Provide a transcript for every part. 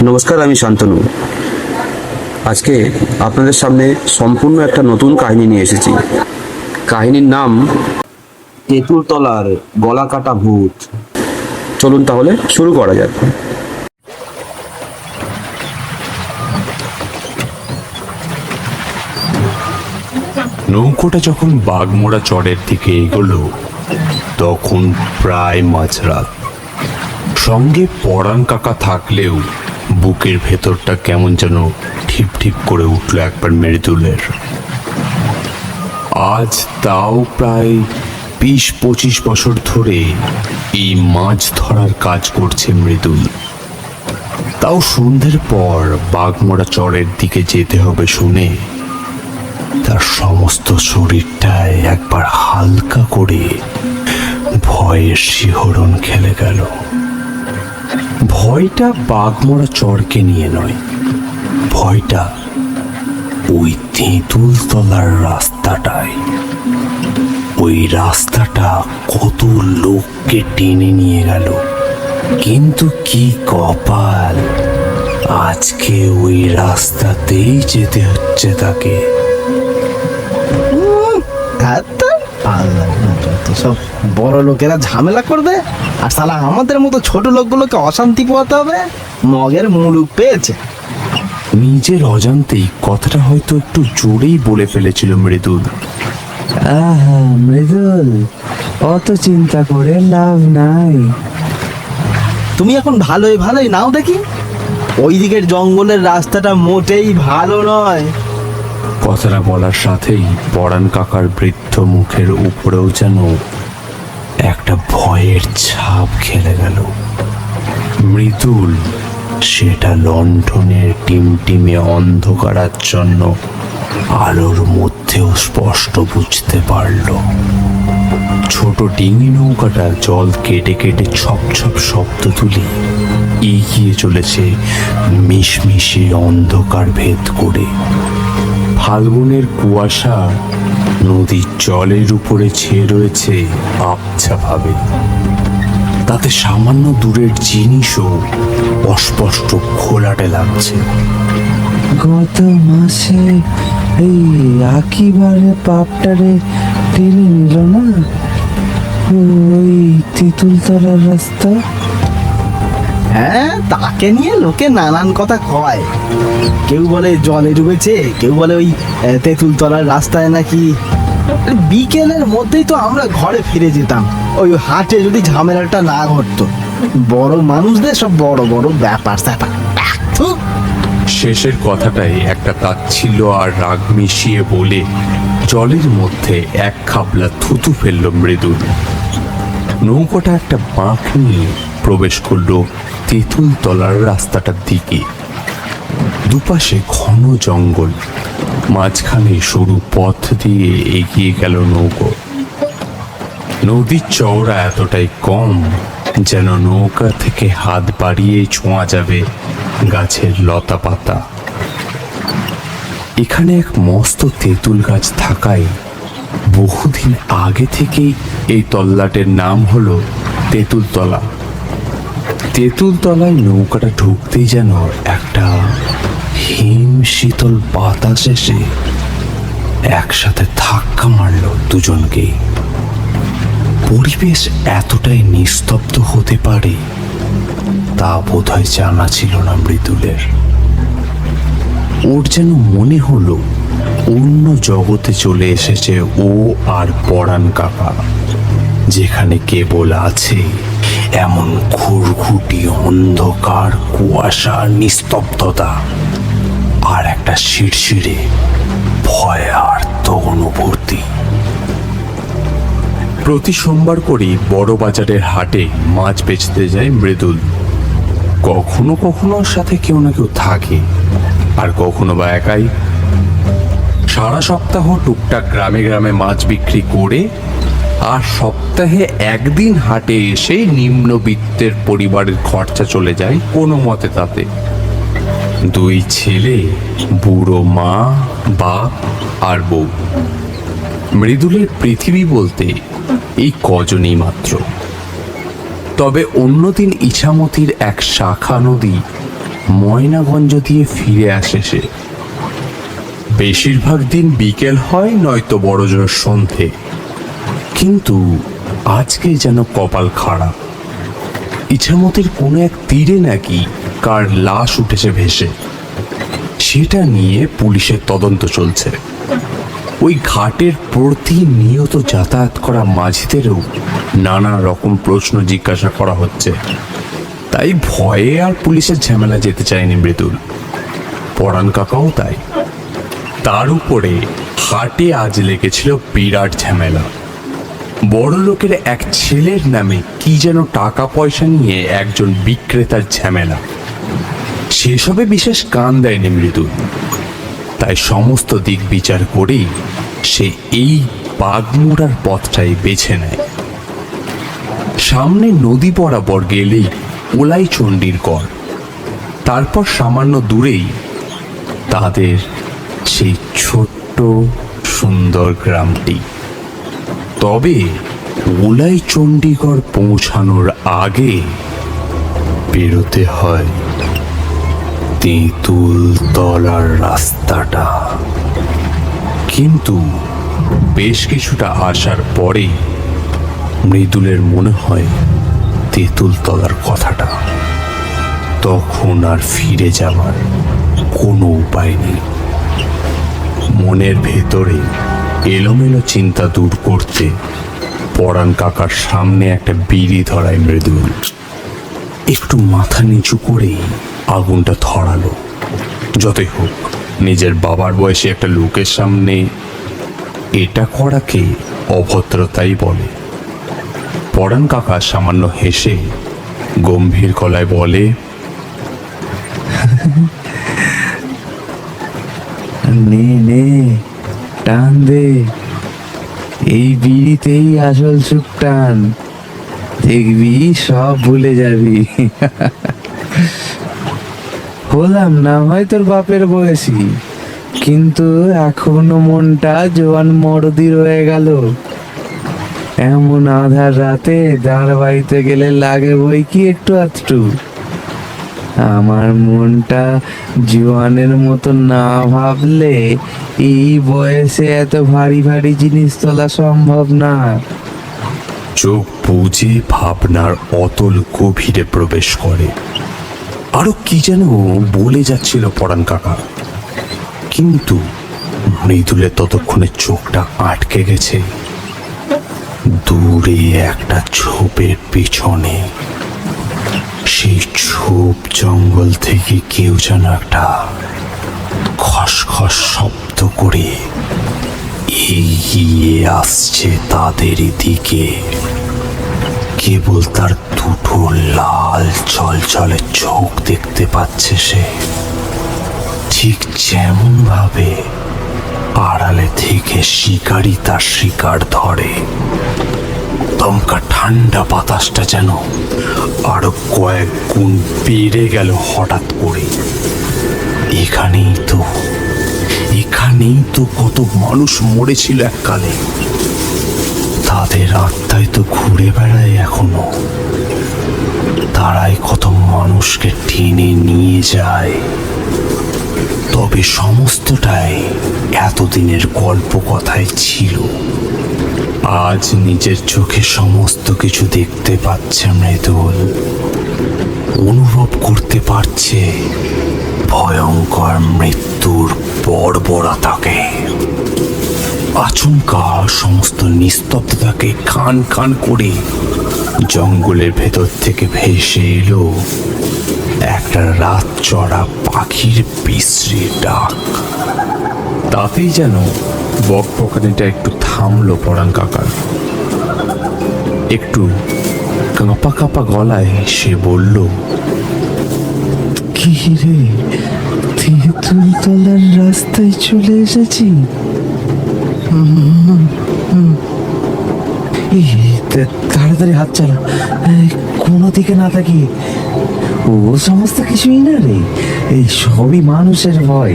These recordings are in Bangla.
নমস্কার, আমি শান্তনু। আজকে আপনাদের সামনে সম্পূর্ণ একটা নতুন কাহিনী নিয়ে এসেছি। কাহিনীর নাম তেঁতুলতলার গলা কাটা ভূত। চলুন তাহলে শুরু করা যাক। নৌকোটা যখন বাগমোড়া চরের দিকে এগোলো তখন প্রায় মাঝরাত। সঙ্গে পরাণ কাকা থাকলেও বুকের ভেতরটা কেমন যেন ঠিপ ঠিপ করে উঠল একবার মৃদুলের। আজ তাও প্রায় 20-25 বছর ধরে এই মাছ ধরার কাজ করছে মৃদুল। তাও সন্ধ্যের পর বাগমোড়া চরের দিকে যেতে হবে শুনে তার সমস্ত শরীরটায় একবার হালকা করে ভয়ের শিহরণ খেলে গেল। ভয়টা বাগমোড়া চরকে নিয়ে নয়, ভয়টা ওই তেঁতুলতলার রাস্তাটায়। ওই রাস্তাটা কত লোককে টেনে নিয়ে গেল, কিন্তু কি কপাল, আজকে ওই রাস্তাতেই যেতে হচ্ছে তাকে। সব বড় লোকেরা ঝামেলা করবে আর সালা আমাদের মতো ছোট লোকগুলোকে অশান্তি পোহাতে হবে। মগের মুলুক পেয়েছে। নিজের অজান্তেই কথাটা হয়তো একটু জোরেই বলে ফেলেছিল মৃদুল। আহা মৃদুল, অত চিন্তা করে লাভ নাই। তুমি এখন ভালোই ভালোই নাও দেখি, ওই দিকের জঙ্গলের রাস্তাটা মোটেই ভালো নয়। কথাটা বলার সাথেই পরাণ কাকার বৃদ্ধ মুখের উপরেও যেন একটা ভয়ের ছাপ খেলে গেল। মৃদুল সেটা লণ্ঠনের টিমটিমে অন্ধকারাচ্ছন্ন আলোর মধ্যেও স্পষ্ট বুঝতে পারল। ছোট ডিঙি নৌকাটা জল কেটে কেটে ছপ ছপ শব্দ তুলে এগিয়ে চলেছে মিশমিশে অন্ধকার ভেদ করে। ফাল্গুনের কুয়াশা নদীর জলের উপরে ছেয়ে রয়েছে আবছা ভাবে। তাতে সামান্য দূরের জিনিসও অস্পষ্ট ঘোলাটে লাগছে। গত মাসে এই একেবারে পাপটারে টেনে নিল না ওই তেঁতুলতলার রাস্তা। হ্যাঁ, তাকে নিয়ে লোকে নানান কথা কয়। কেউ বলে জলে ডুবেছে, কেউ বলে ওই তেঁতুলতলার রাস্তায় নাকি। বিকেলের মধ্যেই তো আমরা ঘরে ফিরে যেতাম, ওই হাটে যদি ঝামেলাটা না ঘটতো। বড় মানুষদের সব বড় বড় ব্যাপার স্যাপার। শেষের কথাটাই একটা তাচ্ছিল্য আর রাগ মিশিয়ে বলে জলের মধ্যে এক খাবলা থুতু ফেলল মৃদুল। নৌকাটা একটা বাঁক নিয়ে প্রবেশ করলো তেঁতুলতলার রাস্তাটার দিকে। দুপাশে ঘন জঙ্গল, মাঝখানে সরু পথ দিয়ে এগিয়ে গেল নৌকো। নদীর চওড়া এতটাই কম যেন নৌকা থেকে হাত বাড়িয়ে ছোঁয়া যাবে গাছের লতা পাতা। এখানে এক মস্ত তেঁতুল গাছ থাকায় বহুদিন আগে থেকেই এই তল্লাটের নাম হলো তেঁতুলতলা। তেঁতুলতলায় নৌকাটা ঢুকতেই যেন একটা হিম শীতল বাতাস এসে একসাথে ধাক্কা মারল দুজনকেই। পরিবেশ এতটাই নিস্তব্ধ হতে পারে তা বোধহয় জানা ছিল না মৃদুলের। ওর যেন মনে হলো অন্য জগতে চলে এসেছে ও আর পরাণ কাকা, যেখানে কেবল আছে এমন ঘুরঘুটি অন্ধকার, কুয়াশা, নিস্তব্ধতা আর একটা শিরশিরে ভয়ার্ত অনুভূতি। প্রতি সোমবার করেই বড় বাজারের হাটে মাছ বেচতে যায় মৃদুল। কখনো কখনো ওর সাথে কেউ না কেউ থাকে, আর কখনো বা একাই। সারা সপ্তাহ টুকটাক গ্রামে গ্রামে মাছ বিক্রি করে আর সপ্তাহে একদিন হাটে এসে নিম্নবিত্তের পরিবারের খরচা চলে যায় কোনো মতে তাতে। দুই ছেলে, বুড়ো মা, বাপ আর বউ। মৃদুলের পৃথিবী বলতে এই কজনই মাত্র। তবে অন্যদিন ইছামতির এক শাখা নদী ময়নাগঞ্জ দিয়ে ফিরে আসে সে। বেশিরভাগ দিন বিকেল হয়, নয়তো বড়জোর সন্ধে। কিন্তু আজকে যেন কপাল খারাপ। ইছামতির কোনো এক তীরে নাকি কার লাশ উঠেছে ভেসে। সেটা নিয়ে পুলিশের তদন্ত চলছে। ওই ঘাটের প্রতিনিয়ত যাতায়াত করা মাঝিদেরও নানা রকম প্রশ্ন জিজ্ঞাসা করা হচ্ছে। তাই ভয়ে আর পুলিশের ঝামেলা যেতে চায়নি মৃদুল। পরাণ কাকাও তাই। তার উপরে হাটে আজ লেগেছিল বিরাট ঝামেলা। বড় লোকের এক ছেলের নামে কি যেন টাকা পয়সা নিয়ে একজন বিক্রেতার ঝামেলা। সেসবে বিশেষ কান দেয়নি মৃদুল। তাই সমস্ত দিক বিচার করেই সে এই বাগমুড়ার পথটাই বেছে নেয়। সামনে নদী বরাবর গেলেই ওলাই চণ্ডীর গড়। তারপর সামান্য দূরেই তাদের সেই ছোট্ট সুন্দর গ্রামটি। তবে ওলাই চণ্ডীগড় পৌঁছানোর আগে বেরোতে হয় তেঁতুল তলার রাস্তাটা। কিন্তু বেশ কিছুটা আসার পরেই মৃদুলের মনে হয় তেঁতুল তলার কথাটা। তখন আর ফিরে যাওয়ার কোনো উপায় নেই। মনের ভেতরে এলোমেলো চিন্তা দূর করতে পরাণ কাকার সামনে একটা বিড়ি ধরায় মৃদুল। একটু মাথা নিচু করেই আগুনটা ধরালো। যতই হোক, নিজের বাবার বয়সী একটা লোকের সামনে এটা করাকে অভদ্রতাই বলে। পরাণ কাকা সামান্য হেসে গম্ভীর গলায় বলে, নে নে টান দে, এই বিড়িতেই আসল সুখ টান, দেখবি সব ভুলে যাবি। হলাম না হয় তোর বাপের বয়সী, কিন্তু এখনো মনটা জোয়ান মরদি রয়ে গেল। এমন আধার রাতে দাঁড় বাড়িতে গেলে লাগে বই কি একটু আধটু। আমার মনটা জোয়ানের মতো না ভাবলে এই বয়সে এত ভারী ভারী জিনিস তোলা সম্ভব না। চোখ বুঝে ভাবনার অতল গভীরে প্রবেশ করে। আরো কি যেন বলে যাচ্ছিল পরাণ কাকা, কিন্তু মৃদুলের ততক্ষণে চোখটা আটকে গেছে দূরে একটা ঝোপের পিছনে। সেই ঝোপ জঙ্গল থেকে কেউ যেন একটা খসখস শব্দ করে এগিয়ে আসছে তাদের দিকে। কেবল তার দুটো লাল চলচলে চোখ দেখতে পাচ্ছে সে, ঠিক যেমন ভাবে আড়ালে থেকে শিকারি তার শিকার ধরে। দমকা ঠান্ডা বাতাসটা যেন আরো কয়েক গুণ বেড়ে গেল হঠাৎ করে। এখানেই তো কত মানুষ মরেছিল এককালে। তাদের আত্মায় তো ঘুরে বেড়ায় এখনো। তারাই কত মানুষকে টেনে নিয়ে যায়। তবে সমস্তটাই এতদিনের গল্প কথাই ছিল। আজ নিজের চোখে সমস্ত কিছু দেখতে পাচ্ছে মৃদুল, অনুভব করতে পারছে ভয়ঙ্কর মৃত্যুর বর্বরতাকে। আচমকা সমস্ত নিস্তব্ধতাকে খান খান করে জঙ্গলের ভেতর থেকে ভেসে এলো একটা রাত চড়া পাখির বিশ্রী ডাক। তাতেই যেন বকবকানিটা একটু থামলো পরাণ কাকার। একটু কাঁপা কাঁপা গলায় সে বলল, কি রে, তেঁতুল তলার রাস্তায় চলে এসেছি। তাড়াতাড়ি হাত চালা, কোনো দিকে না তাকিয়ে। ও সমস্ত কিছুই না রে, এই সবই মানুষের ভয়।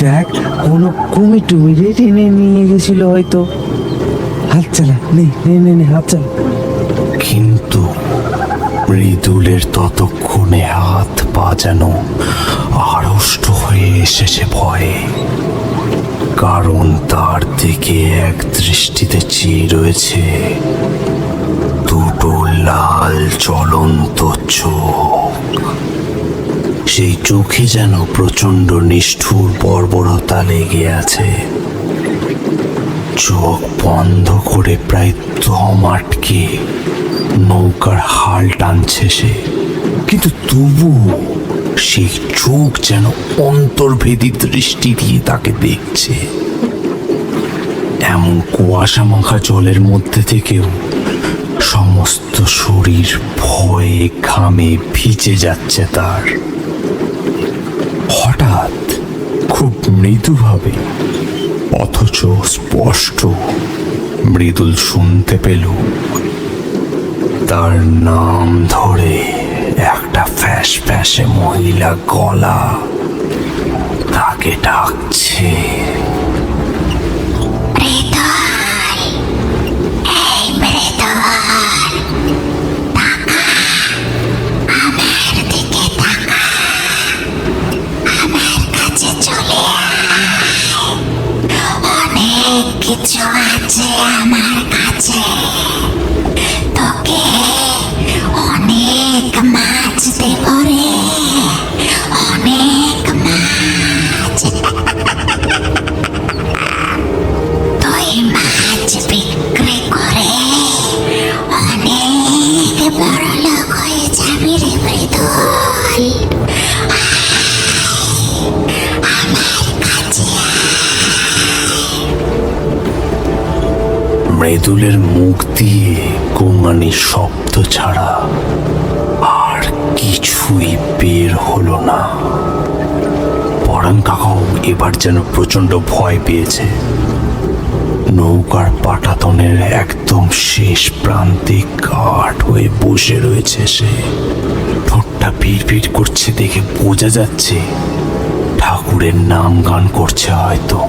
দেখ, কোনো কুমির টুমিরে টেনে নিয়ে গেছিল হয়তো। হাত চালা, নে নে নে নে হাত চালা। কিন্তু মৃদুলের ততক্ষণে হাত পা যেন আড়ষ্ট হয়ে এসেছে ভয়ে, কারণ তার দিকে এক দৃষ্টিতে চেয়ে রয়েছে দুটো লাল জ্বলন্ত চোখ। সেই চোখে যেন প্রচন্ড নিষ্ঠুর বর্বরতা লেগে আছে। চোখ বন্ধ করে প্রায় দম আটকে নৌকার হাল টানছে সে, কিন্তু তবু সেই চোখ যেন অন্তর্ভেদী দৃষ্টি দিয়ে তাকে দেখছে। এমন কুয়াশা মাখা জলের মধ্যে থেকেও সমস্ত শরীর ভয়ে ঘামে ভিজে যাচ্ছে তার। হঠাৎ খুব মৃদুভাবে অথচ স্পষ্ট মৃদুল শুনতে পেল তার নাম ধরে একটা ফ্যাস ফ্যাসে মহিলা গলা তাকে ডাকছে। কিছু আছে আমার কাছে, তোকে অনেক মাছ দেব রে, অনেক মাছ। তুই মাছ বিক্রি করে অনেক বড় লোক হয়ে যাবি রে মৃদুল। আমার কাছে মৃদুলের মুখ দিয়ে গোঙানির শব্দ ছাড়া আর কিছুই বের হলো না। পরাণ কাকাও এবার যেন প্রচন্ড ভয় পেয়েছে। নৌকার পাটাতনের একদম শেষ প্রান্তে কাঠ হয়ে বসে রয়েছে সে। ঠোঁটটা ভিড় করছে দেখে বোঝা যাচ্ছে ঠাকুরের নাম গান করছে হয়তো।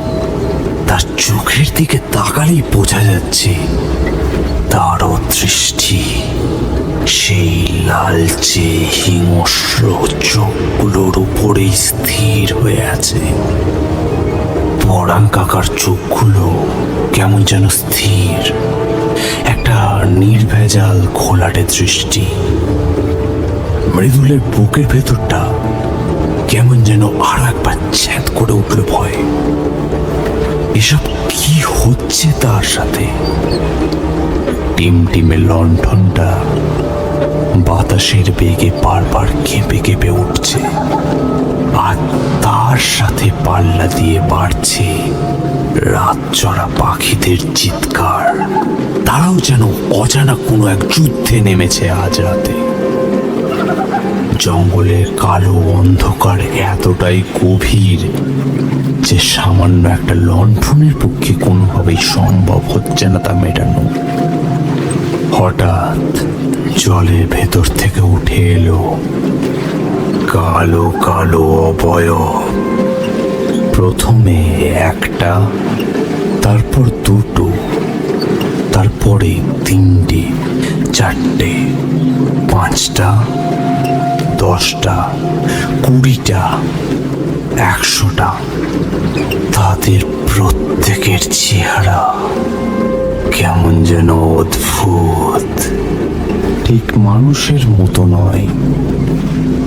তার চোখের দিকে তাকালেই বোঝা যাচ্ছে তারও দৃষ্টি সেই লালচে হিংস্র চোখগুলোর উপরেই স্থির হয়ে আছে। পরাণ কাকার চোখগুলো কেমন যেন স্থির, একটা নির্ভেজাল ঘোলাটে দৃষ্টি। মৃদুলের বুকের ভেতরটা কেমন যেন আর একবার ছ্যাদ করে উঠল ভয়। এসব কি হচ্ছে তার সাথে? টিমটিমে লণ্ঠনটা বাতাসের বেগে বারবার কেঁপে কেঁপে উঠছে, আর তার সাথে পাল্লা দিয়ে বাড়ছে রাতচরা পাখিদের চিৎকার। তারাও যেন অজানা কোনো এক যুদ্ধে নেমেছে আজ রাতে। জঙ্গলের কালো অন্ধকার এতটাই গভীর যে সামান্য একটা লণ্ঠনের পক্ষে কোনোভাবেই সম্ভব হচ্ছে না তা মেটানো। হঠাৎ জলের ভেতর থেকে উঠে এলো কালো কালো অবয়ব। প্রথমে একটা, তারপর দুটো, তারপরে তিনটে, চারটে, পাঁচটা, 10টা, 20টা, 100টা। তাদের প্রত্যেকের চেহারা কেমন যেন অদ্ভুত, ঠিক মানুষের মতো নয়,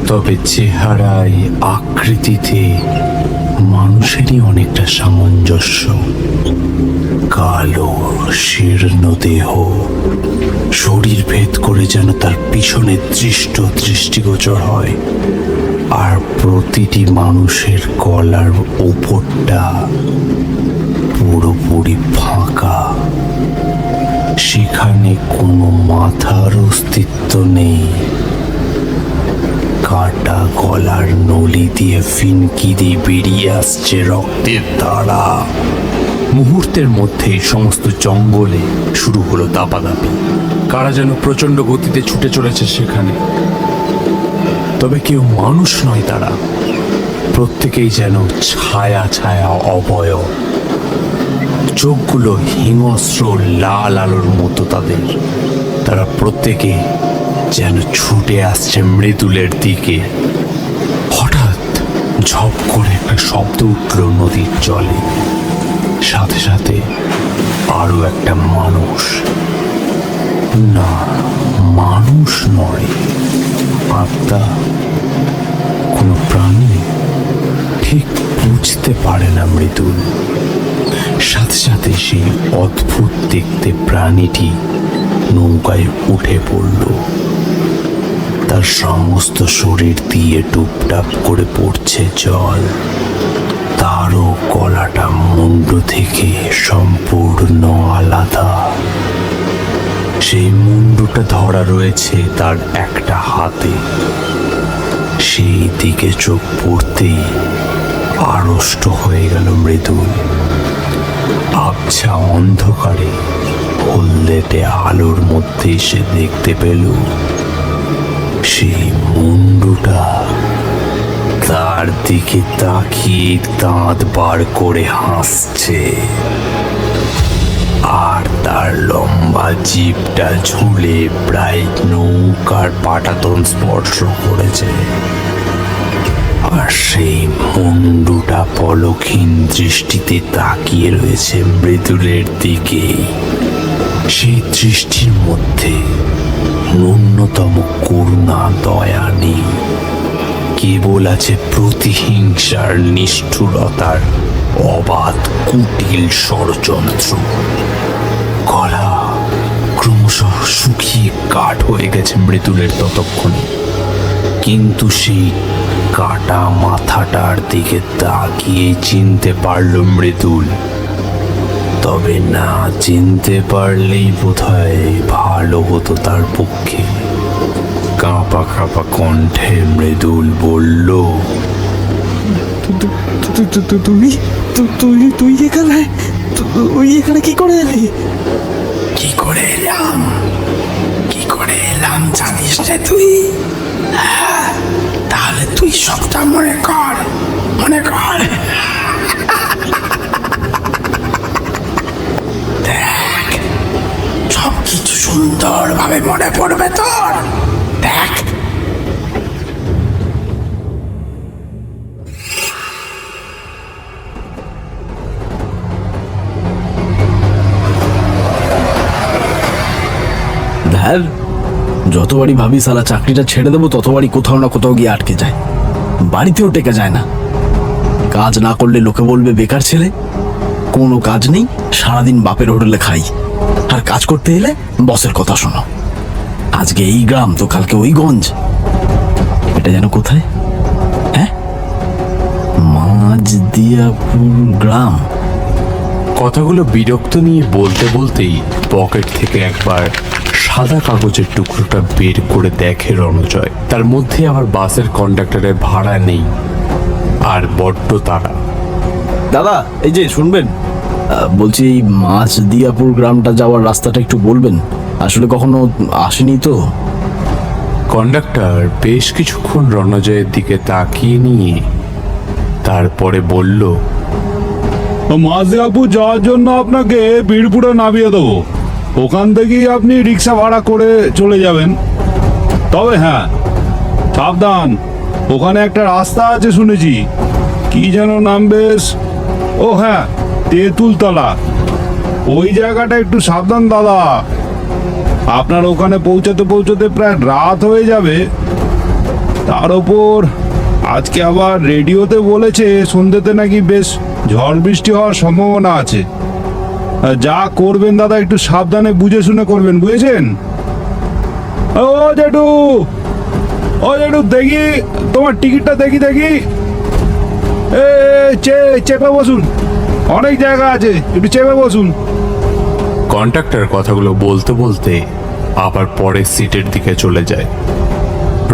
তবে চেহারায় আকৃতিতে মানুষেরই অনেকটা সামঞ্জস্য। কালো শীর্ণ দেহ, শরীর ভেদ করে যেন তার পিছনে দৃষ্টিগোচর হয়। আর প্রতিটি মানুষের গলার উপরটা পুরোপুরি ফাঁকা, সেখানে কোনো মাথার অস্তিত্ব নেই। কাটা গলার নলি দিয়ে ফিনকি দিয়ে বেরিয়ে আসছে রক্তের ধারা। মুহূর্তের মধ্যেই সমস্ত জঙ্গলে শুরু হলো দাপাদাপি। কারা যেন প্রচন্ড গতিতে ছুটে চলেছে সেখানে, তবে কেউ মানুষ নয় তারা, প্রত্যেকেই যেন ছায়া ছায়া অবয়ব। চোখগুলো হিংস্র লাল আলোর মতো তাদের। তারা প্রত্যেকে যেন ছুটে আসছে মৃদুলের দিকে। শব্দ উঠল নদীর জলে। সাথে সাথে আরো একটা মানুষ, না মানুষ নয়, আত্মা, কোনো প্রাণী, ঠিক বুঝতে পারে না মৃদুল। সাথে সাথে সেই অদ্ভুত দেখতে প্রাণীটি নৌকায় উঠে পড়ল। তার সমস্ত শরীর দিয়ে টুপটাপ করে পড়ছে জল। তারও গলাটা মুন্ডু থেকে সম্পূর্ণ আলাদা। সেই মুন্ডুটা ধরা রয়েছে তার একটা হাতে। সেই দিকে চোখ পড়তেই আড়ষ্ট হয়ে গেল মৃদুল। আবছা অন্ধকারে হলদেটে আলোর মধ্যে সে দেখতে পেল সেই মুন্ডুটা তার দিকে তাকিয়ে দাঁত বার করে হাসছে, আর তার লম্বা জিভটা ঝুলে প্রায় নৌকার পাটাতন স্পর্শ করেছে। আর সেই মুন্ডুটা পলকহীন দৃষ্টিতে তাকিয়ে রয়েছে মৃদুলের দিকে। সেই দৃষ্টির মধ্যে ন্যূনতম করুণা দয়া নেই, কেবল আছে প্রতিহিংসার নিষ্ঠুরতার অবাধ কুটিল ষড়যন্ত্র। গলা ক্রমশ শুকিয়ে কাঠ হয়ে গেছে মৃদুলের ততক্ষণে, কিন্তু সেই কাটা মাথাটার দিকে তাকিয়ে চিনতে পারল মৃদুল। তবে না চিনতে পারলেই বোধহয় ভালো হতো তার পক্ষে। কাঁপা কাঁপা কণ্ঠে মৃদুল বলল, তুই এখানে কি করে এলি? কি করে এলাম জানিস রে তুই? তাহলে তুই সবটা মনে কর। দেখ, সব কিছু সুন্দরভাবে মনে পড়বে তোর। দেখ, ধ্যার, যতবারই ভাবি সালা চাকরিটা ছেড়ে দেবো ততবারই কোথাও না কোথাও গিয়ে আটকে যায়। বাড়িতেও টেকা যায় না। কাজ না করলে লোকে বলবে বেকার ছেলে, কোনো কাজ নেই, সারাদিন বাপের হোটেলে খাই, আর কাজ করতে এলে বসের কথা শোনো। আজকে এই গ্রাম তো কালকে ওই গঞ্জ। এটা যেন কোথায়? হ্যাঁ, মাঝদিয়াপুর গ্রাম। কথাগুলো বিরক্ত নিয়ে বলতে বলতেই পকেট থেকে একবার সাদা কাগজের টুকরোটা বের করে দেখে রণজয়। তার মধ্যে আবার বাসের কন্ডাক্টরের ভাড়া নেই, আর বড্ড তাড়া। দাদা, এই যে শুনবেন, বলছি এই মাঝদিয়াপুর গ্রামটা যাওয়ার রাস্তাটা একটু বলবেন, আসলে কখনো আসেনি তো। কন্ডাক্টর বেশ কিছুক্ষণ রণজয়ের দিকে তাকিয়ে নিয়ে তারপরে বলল, মাঝদিয়াপুর যাওয়ার জন্য আপনাকে বীরপুরে নামিয়ে দেবো। ওখান থেকেই আপনি রিক্সা ভাড়া করে চলে যাবেন। তবে হ্যাঁ, সাবধান, ওখানে একটা রাস্তা আছে শুনেছি, কি যেন নাম বেশ, ও হ্যাঁ, তেঁতুলতলা। ওই জায়গাটা একটু সাবধান দাদা, আপনার ওখানে পৌঁছাতে পৌঁছাতে প্রায় রাত হয়ে যাবে। তার ওপর আজকে আবার রেডিওতে বলেছে সন্ধ্যেতে নাকি বেশ ঝড় বৃষ্টি হওয়ার সম্ভাবনা আছে। যা করবেন দাদা একটু সাবধানে বুঝে শুনে করবেন, বুঝেছেন? ও জেঠু, দেখি তোমার টিকিটটা দেখি। এ চেপে বসুন, অনেক জায়গা আছে, একটু চেপে বসুন। কন্ডাক্টর কথাগুলো বলতে বলতে আবার পরের সিটের দিকে চলে যায়।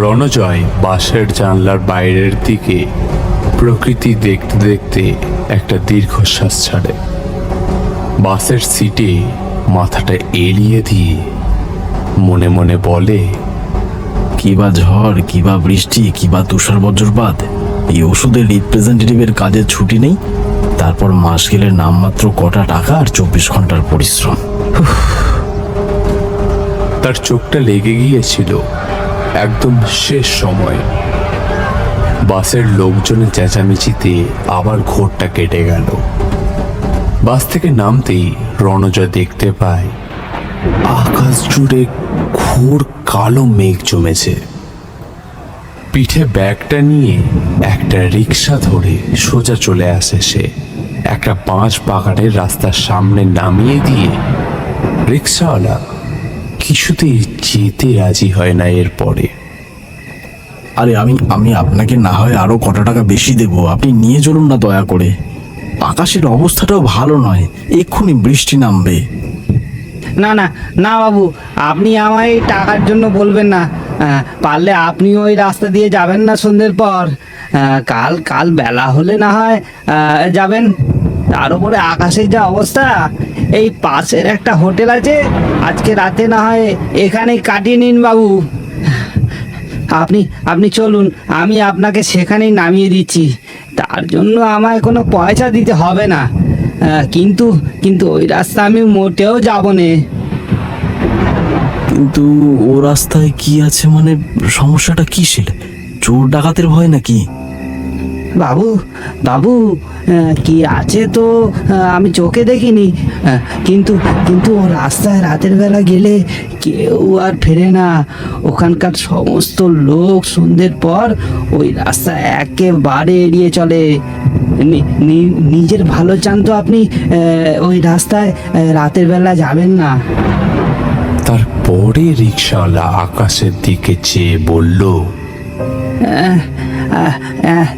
রণজয় বাসের জানলার বাইরের দিকে প্রকৃতি দেখতে দেখতে একটা দীর্ঘশ্বাস ছাড়ে। বাসের সিটে মাথাটা এলিয়ে দিয়ে মনে মনে বলে, কিবা ঝড়, কিবা বৃষ্টি, কিবা তুষার বজ্রপাত, এই ওষুধের রিপ্রেজেন্টেটিভের কাজের ছুটি নেই, তারপর মাস গেলে নামমাত্র কটা টাকা আর 24 ঘন্টার পরিশ্রম। তার চোখটা লেগে গিয়েছিল একদম শেষ সময়। বাসের লোকজনের চেঁচামেচিতে আবার ঘোরটা কেটে গেল। বাস থেকে নামতেই রণজয় দেখতে পায় আকাশ জুড়ে ঘোর কালো মেঘ জমেছে। পিঠে ব্যাগটা নিয়ে একটা রিক্সা ধরে সোজা চলে আসে সে। একটা 5 বাগানের রাস্তার সামনে নামিয়ে দিয়ে রিক্সাওয়ালা কিছুতেই যেতে রাজি হয় না। এরপরে আরে আমি আপনাকে না হয় আরো কত টাকা বেশি দেবো, আপনি নিয়ে চলুন না দয়া করে। আকাশের অবস্থাটাও ভালো নয়, এক্ষুনি বৃষ্টি নামবে। না না না বাবু, আপনি আমায় টাকার জন্য বলবেন না। পারলে আপনি ওই রাস্তা দিয়ে যাবেন না সন্ধ্যের পর। কাল বেলা হলে না হয় যাবেন। তার উপরে আকাশের যা অবস্থা, এই পাশের একটা হোটেল আছে, আজকে রাতে না হয় এখানেই কাটিয়ে নিন বাবু। আপনি চলুন, আমি আপনাকে সেখানেই নামিয়ে দিচ্ছি। তার জন্য আমায় কোনো পয়সা দিতে হবে না। কিন্তু ওই রাস্তা আমি মোটেও যাব না। কিন্তু ও রাস্তায় কি আছে, মানে সমস্যাটা কিসের? চোর ডাকাতের ভয় নাকি? বাবু কি আছে তো আমি চোখে দেখিনি, কিন্তু ও রাস্তায় রাতের বেলা গেলে কেউ আর ফেরে না। ওখানকার সমস্ত লোক সন্ধ্যের পর ওই রাস্তা একেবারে এড়িয়ে চলে। নিজের ভালো চান তো আপনি ওই রাস্তায় রাতের বেলা যাবেন না। তারপরে রিক্সাওয়ালা আকাশের দিকে চেয়ে বলল,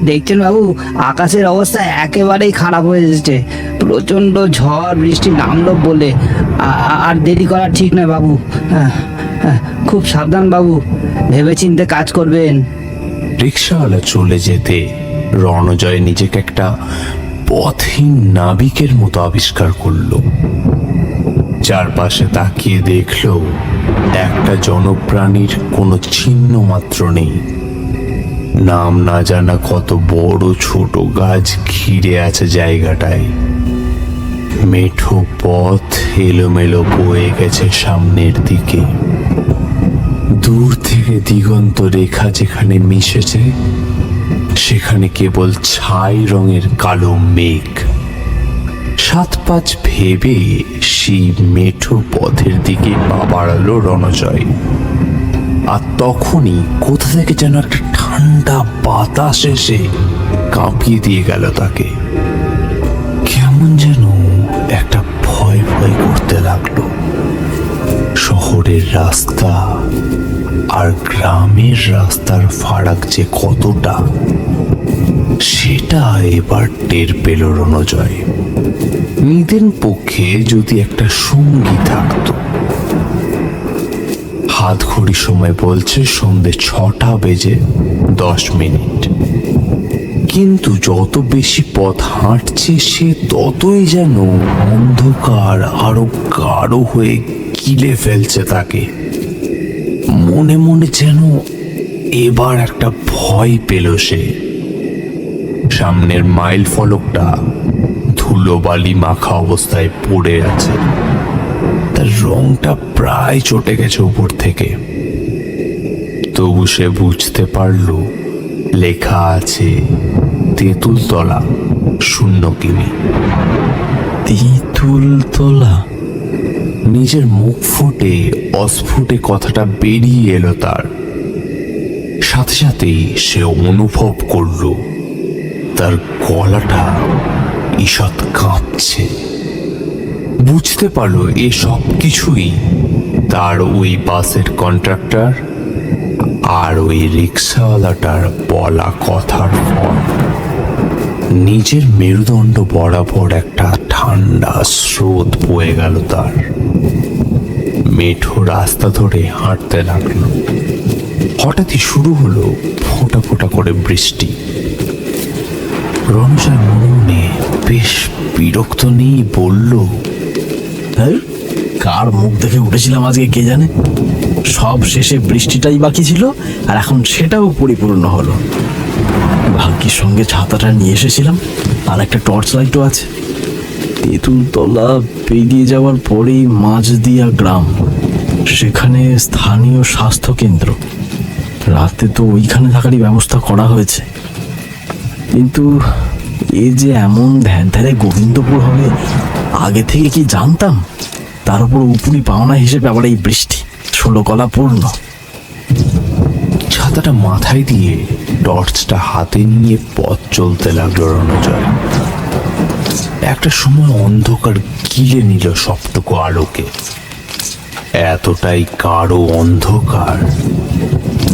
দেখছেন বাবু, আকাশের অবস্থা একেবারেই খারাপ হয়ে এসেছে। প্রচণ্ড ঝড় বৃষ্টি নামলো বলে আর দেরি করা ঠিক নয় বাবু। খুব সাবধান বাবু, ভেবেচিন্তে কাজ করবেন। রিক্সাওয়ালা চলে যেতে রণজয় নিজেকে একটা পথহীন নাবিকের মতো আবিষ্কার করলো। চারপাশে তাকিয়ে দেখলো একটা জনপ্রাণীর কোনো চিহ্ন মাত্র নেই। নাম না জানা কত বড় ছোট গাছ ঘিরে আছে জায়গাটায়। মেঠো পথ এলোমেলো বয়ে গেছে সামনের দিকে। দূর থেকে দিগন্ত রেখা যেখানে মিশেছে, সেখানে কেবল ছাই রঙের কালো মেঘ। 7-5 ভেবে সেই মেঠো পথের দিকে পা বাড়ালো রণজয়। আর তখনই কোথা থেকে যেন একটা ঠান্ডা বাতাস এসে কাঁপিয়ে দিয়ে গেল তাকে। কেমন যেন একটা ভয় ভয় করতে লাগলো। শহরের রাস্তা আর গ্রামের রাস্তার ফারাক যে কতটা, সেটা এবার টের পেল রণজয়। নিদেন পক্ষে যদি একটা সঙ্গী থাকতো। হাত ঘড়ি সময় বলছে সন্ধে 6:10। কিন্তু যত বেশি পথ হাঁটছে সে ততই যেন অন্ধকার আরো গাঢ় হয়ে গিলে ফেলছে তাকে। মনে মনে যেন এবার একটা ভয় পেল সে। সামনের মাইল ফলকটা ধুলোবালি মাখা অবস্থায় পড়ে আছে। তার রংটা প্রায় চটে গেছে উপর থেকে। তবু সে বুঝতে পারল লেখা আছে তেঁতুলতলা 0 কিমি। তেঁতুলতলা? নিজের মুখ ফুটে অস্ফুটে কথাটা বেরিয়ে এলো তার। সাথে সাথেই সে অনুভব করল তার গলাটা ঈষৎ কাঁপছে। বুঝতে পারলো এ সব কিছুই তার ওই বাসের কন্ট্রাক্টর আর ওই রিক্সাওয়ালাটার বলা কথার ফল। নিজের মেরুদণ্ড বরাবর একটা ঠান্ডা স্রোত বয়ে গেল তার। মেঠো রাস্তা ধরে হাঁটতে লাগলো। হঠাৎই শুরু হলো ফোঁটা ফোঁটা করে বৃষ্টি। রণজয় মনে মনে বেশ বিরক্ত নেই বলল, কার মুখ দেখে উঠেছিলাম আজকে কে জানে। সব শেষে বৃষ্টিটাই বাকি ছিল, আর এখন সেটাও পরিপূর্ণ হলো। ভাগ্যের সঙ্গে ছাতাটা নিয়ে এসেছিলাম, আর একটা টর্চ লাইটও আছে। তেঁতুলতলা পেরিয়ে যাওয়ার পরেই মাঝদিয়া গ্রাম, সেখানে স্থানীয় স্বাস্থ্য কেন্দ্র। রাতে তো ওইখানে থাকারই ব্যবস্থা করা হয়েছে। কিন্তু এ যে এমন ধ্যারে গোবিন্দপুর হবে আগে থেকে কি জানতাম? তার উপর উপরি পাওনা হিসেবে আবার এই বৃষ্টি, 16 কলা পূর্ণ। ছাতাটা মাথায় দিয়ে টর্চটা হাতে নিয়ে পথ চলতে লাগলো রণজয়। একটা সময় অন্ধকার গিলে নিল সবটুকু আলোকে। এতটাই গাঢ় অন্ধকার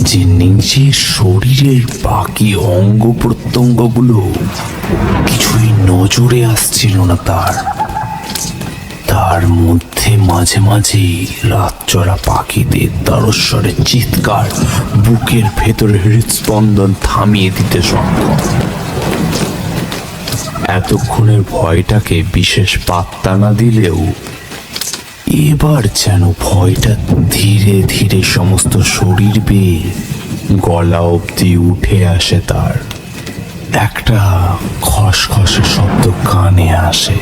যে নিজের শরীরের বাকি অঙ্গ প্রত্যঙ্গগুলো কিছুই নজরে আসছিল না তার মধ্যে মাঝে মাঝে রাতচরা পাখিদের তারস্বরে চিৎকার বুকের ভেতরে হৃদস্পন্দন থামিয়ে দিতে সক্ষম। এতক্ষণের ভয়টাকে বিশেষ পাত্তা না দিলেও এবার যেন ভয়টা ধীরে ধীরে সমস্ত শরীর বেয়ে গলা অবধি উঠে আসে। তার একটা খসখসে শব্দ কানে আসে,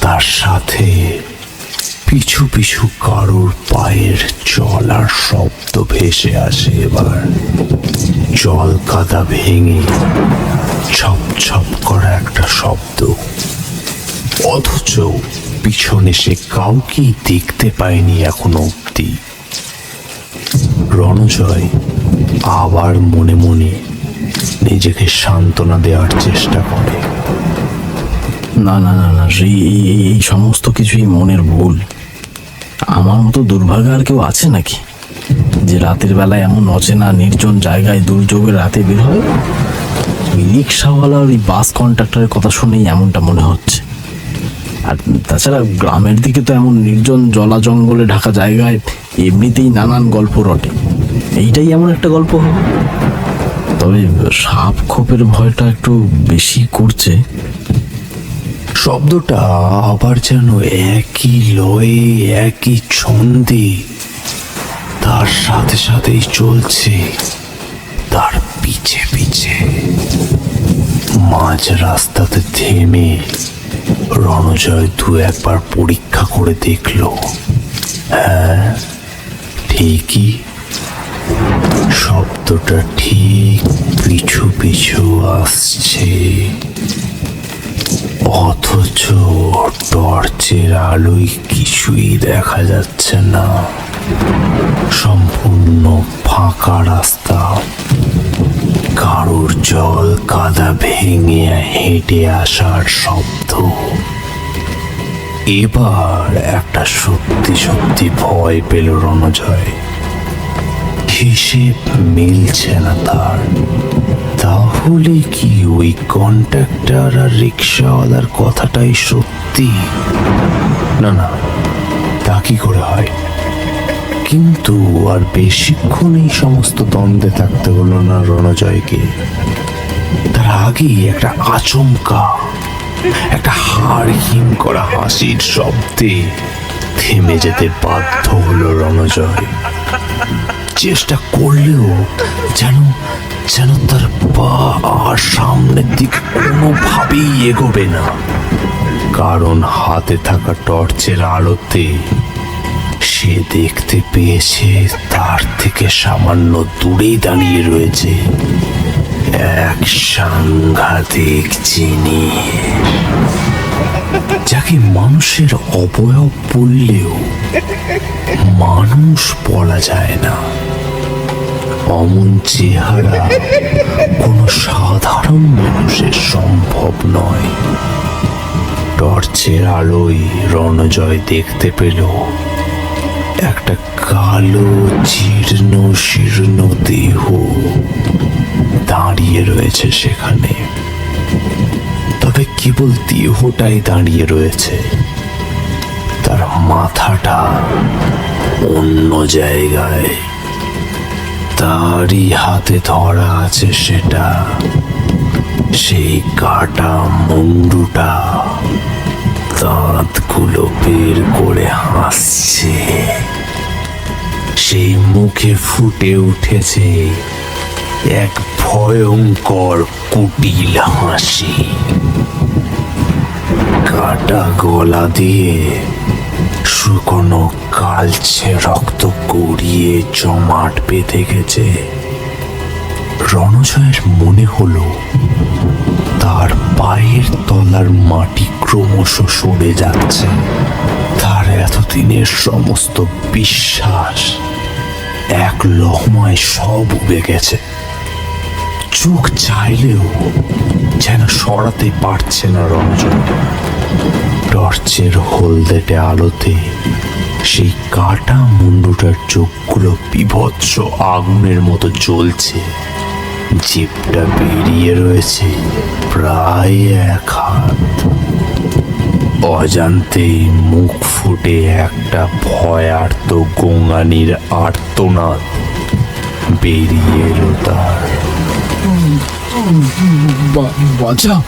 তার সাথে পিছু পিছু কারোর পায়ের চলার শব্দ ভেসে আসে। এবার জল কাদা ভেঙে ছপ ছপ করা একটা শব্দ, অথচ পিছনে সে কাউকেই দেখতে পায়নি এখনো অব্দি। রণজয় আবার মনে মনে নিজেকে সান্ত্বনা দেওয়ার চেষ্টা করে। না না না না, এই সমস্ত কিছুই মনের ভুল। আমার মতো দুর্ভাগা আর কেউ আছে নাকি যে রাতের বেলায় এমন অচেনা নির্জন জায়গায় দুর্যোগের রাতে বের হয়? ওই রিক্সাওয়ালা ওই বাস কন্ট্রাক্টরের কথা শুনেই এমনটা মনে হচ্ছে। আর তাছাড়া গ্রামের দিকে তো এমন নির্জন জলা জঙ্গলে ঢাকা জায়গায় এমনিতেই নানান গল্প রটে, এইটাই এমন একটা গল্প হবে। তবে সাপ খোপের ভয়টা একটু বেশি করছে। শব্দটা আবার যেন একই লয়ে একই ছন্দে তার সাথে সাথেই চলছে, তার পিছে পিছে। মাঝ রাস্তাতে থেমে রণজয় 2-1 পরীক্ষা করে দেখল, হ্যাঁ ঠিকই, শব্দটা ঠিক পিছু পিছু আসছে। অথচ টর্চের আলোয় কিছুই দেখা যাচ্ছে না। সম্পূর্ণ ফাঁকা রাস্তা, কারোর জল কাদা ভেঙে হেঁটে আসার শব্দ। এবার একটা সত্যি সত্যি ভয় পেল রণজয়। হিসেব মিলছে না তার। তাহলে কি ওই কন্ট্রাক্টর আর রিক্সাওয়ালার কথাটাই সত্যি? না না, তা কি করে হয়? কিন্তু আর বেশিক্ষণ এই সমস্ত দ্বন্দ্বে থাকতে হলো না রণজয়কে। তার আগেই একটা আচমকা, একটা হাড় হিম করা হাসির শব্দে থেমে যেতে বাধ্য হলো রণজয়। চেষ্টা করলেও যেন তার পা আর সামনের দিকে কোনোভাবেই এগোবে না, কারণ হাতে থাকা টর্চের আলোতে সে দেখতে পেয়েছে তার থেকে সামান্য দূরেই দাঁড়িয়ে রয়েছে এক সাংঘাতিক জিনিস, যাকে মানুষের অবয়ব বললেও মানুষ বলা যায় না। অমন চেহারা কোনো সাধারণ মানুষের সম্ভব নয়। টর্চের আলোয় রণজয় দেখতে পেল একটা কালো জীর্ণ শীর্ণ দেহ দাঁড়িয়ে রয়েছে সেখানে। তবে কেবল দেহটাই দাঁড়িয়ে রয়েছে, তার মাথাটা অন্য জায়গায়। তারই হাতে ধরা আছে সেটা, সেই কাটা মুন্ডুটা, দাঁতগুলো বের করে হাসছে। সেই মুখে ফুটে উঠেছে এক ভয়ঙ্কর কুটিল হাসি। কাটা গলা দিয়ে শুকনো কালচে রক্ত গড়িয়ে জমাট বেঁধে গেছে। রণজয়ের মনে হলো তার পায়ের তলার মাটি ক্রমশ সরে যাচ্ছে। তার এতদিনের সমস্ত বিশ্বাস এক লহমায় সব উবে গেছে। চোখ চাইলেও যেন সরাতে পারছে না রঞ্জন। টর্চের হলদেটে আলোতে সেই কাটা মুন্ডুটার চোখগুলো বিভৎস আগুনের মতো জ্বলছে। জিভটা বেরিয়ে রয়েছে প্রায় 1 হাত। অজান্তেই মুখ ফুটে একটা ভয়ার্ত গোঙানির আর্তনাদ বেরিয়ে এলো তার। বাঁচাও,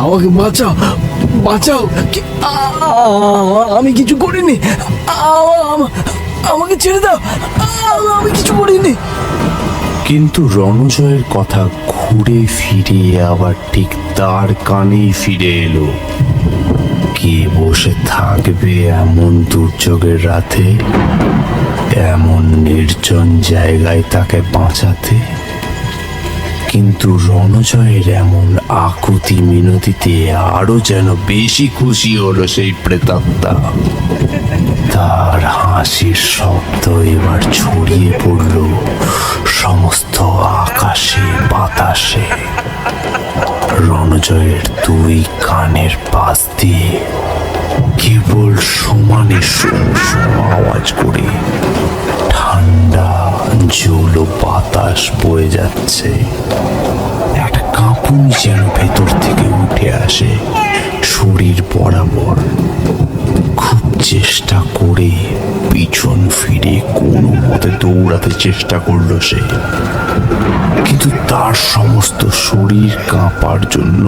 আমাকে বাঁচাও, বাঁচাও, আমি কিছু করিনি, আমাকে ছেড়ে দাও, আমি কিছু করিনি। কিন্তু রণজয়ের কথা ঘুরে ফিরে আবার ঠিক তার কানেই ফিরে এলো। কে বসে থাকবে এমন দুর্যোগের রাতে, এমন নির্জন জায়গায় তাকে বাঁচাতে? কিন্তু রণজয়ের এমন আকুতি মিনতিতে আরো যেন বেশি খুশি হলো সেই প্রেতাত্মা। তার হাসির শব্দ এবার ছড়িয়ে পড়ল সমস্ত আকাশে বাতাসে। রণজয়ের 2 কানের পাশ দিয়ে কেবল সমানে আওয়াজ করে ঠান্ডা জলো বাতাস বয়ে যাচ্ছে। একটা কাঁপুনি যেন ভেতর থেকে উঠে আসে শরীর বরাবর। খুব চেষ্টা করে পিছন ফিরে কোনো মতে দৌড়াতে চেষ্টা করলো সে, কিন্তু তার সমস্ত শরীর কাঁপার জন্য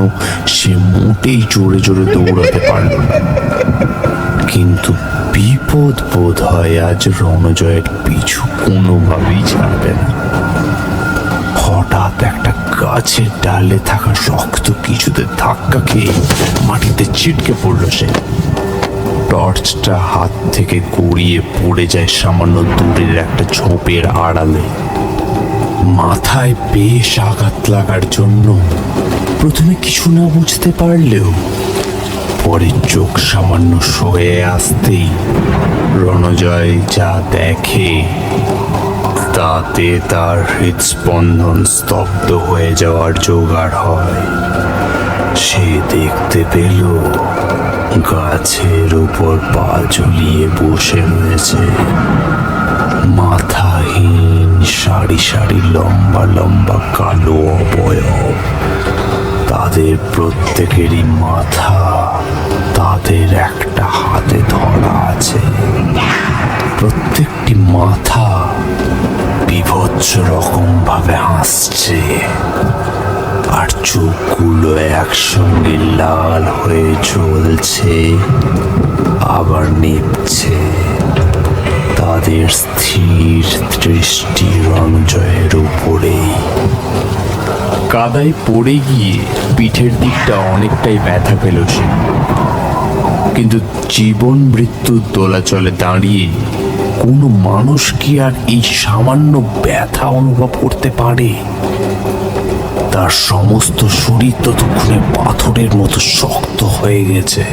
সে মোটেই জোরে জোরে দৌড়াতে পারল না। কিন্তু বিপদ বোধ হয় আজ রণজয়ের পিছু কোনোভাবেই ছাড়বে না। হঠাৎ একটা গাছের ডালে থাকা শক্ত কিছুতে ধাক্কা খেয়ে মাটিতে ছিটকে পড়ল সে। টর্চটা হাত থেকে গড়িয়ে পড়ে যায় সামান্য দূরের একটা ঝোপের আড়ালে। মাথায় বেশ আঘাত লাগার জন্য প্রথমে কিছু না বুঝতে পারলেও পরে চোখ সামান্য সয়ে আসতেই রণজয় যা দেখে তাতে তার হৃদস্পন্দন স্তব্ধ হয়ে যাওয়ার জোগাড় হয়। সে দেখতে পেল গাছের উপর পা ঝুলিয়ে বসে রয়েছে মাথাহীন সারি সারি লম্বা লম্বা কালো অবয়ব। তাদের প্রত্যেকেরই মাথা তাদের একটা হাতে ধরা আছে। প্রত্যেকটি মাথা বিভৎস রকম ভাবে হাসছে, আর চোখগুলো একসঙ্গে লাল হয়ে জ্বলছে আবার নিভছে। তাদের স্থির দৃষ্টি রণজয়ের উপরে। কাদায় পড়ে গিয়ে পিঠের দিকটা অনেকটাই ব্যথা পেল সে, কিন্তু জীবন মৃত্যুর দোলাচলে দাঁড়িয়ে কোনো মানুষ কি আর এই সামান্য ব্যথা অনুভব করতে পারে? তার সমস্ত শরীর ততক্ষণে পাথরের মতো শক্ত হয়ে গেছে।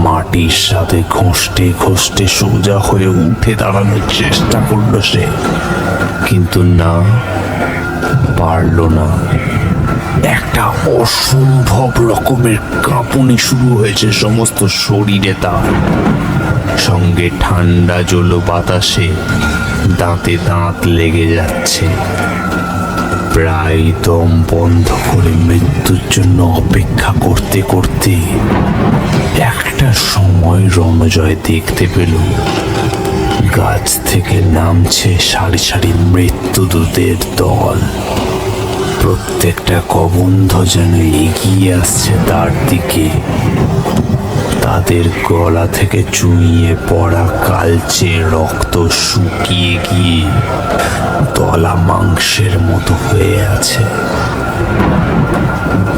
মাটির সাথে ঘষতে ঘষতে সোজা হয়ে উঠে দাঁড়ানোর চেষ্টা করল সে, কিন্তু না, পারল না। একটা অসম্ভব রকমের কাঁপুনি শুরু হয়েছে সমস্ত শরীরে তার। সঙ্গে ঠান্ডা জলো বাতাসে দাঁতে দাঁত লেগে যাচ্ছে। প্রায় দম বন্ধ করে মৃত্যুর জন্য অপেক্ষা করতে করতে একটা সময় রণজয় দেখতে পেল গাছ থেকে নামছে সারি সারি মৃত্যুদূতের দল। প্রত্যেকটা কবন্ধ যেন এগিয়ে আসছে তার দিকে। তাদের গলা থেকে চুইয়ে পড়া কালচে রক্ত শুকিয়ে গিয়ে দলা মাংসের মতো হয়ে আছে।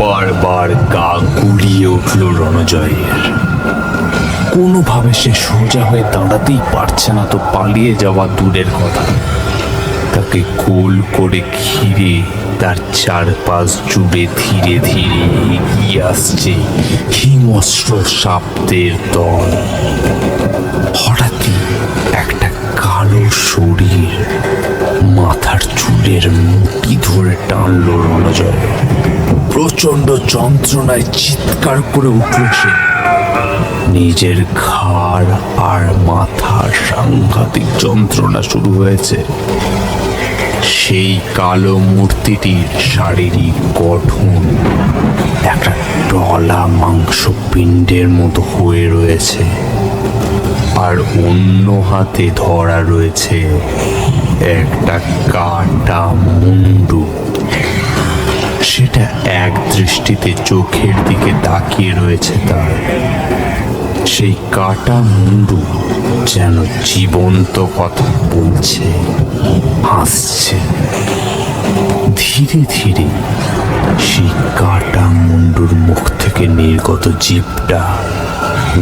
বারবার গা গুলিয়ে উঠল রণজয়ের। কোনোভাবে সে সোজা হয়ে দাঁড়াতেই পারছে না, তো পালিয়ে যাওয়া দূরের কথা, তাকে তাকে গোল করে ঘিরে তার চারপাশ জুড়ে ধীরে ধীরে এগিয়ে আসছে হিংস্র সাপদের দল। হঠাৎই একটা কালো শরীর মাথার চুলের মুঠি ধরে টানলো রণজয়। প্রচন্ড যন্ত্রণায় চিৎকার করে উঠল সে। নিজের ঘাড় আর মাথার সাংঘাতিক যন্ত্রণা শুরু হয়েছে। সেই কালো মূর্তিটির শারীরিক গঠন একটা ডলা মাংসপিণ্ডের মতো হয়ে রয়েছে, আর অন্য হাতে ধরা রয়েছে একটা কাটা মুন্ডু। সেটা এক দৃষ্টিতে চোখের দিকে তাকিয়ে রয়েছে তার। সেই কাটা মুন্ডু যেন জীবন্ত কথা বলছে, হাসছে। ধীরে ধীরে সেই কাটা মুন্ডুর মুখ থেকে নির্গত জিভটা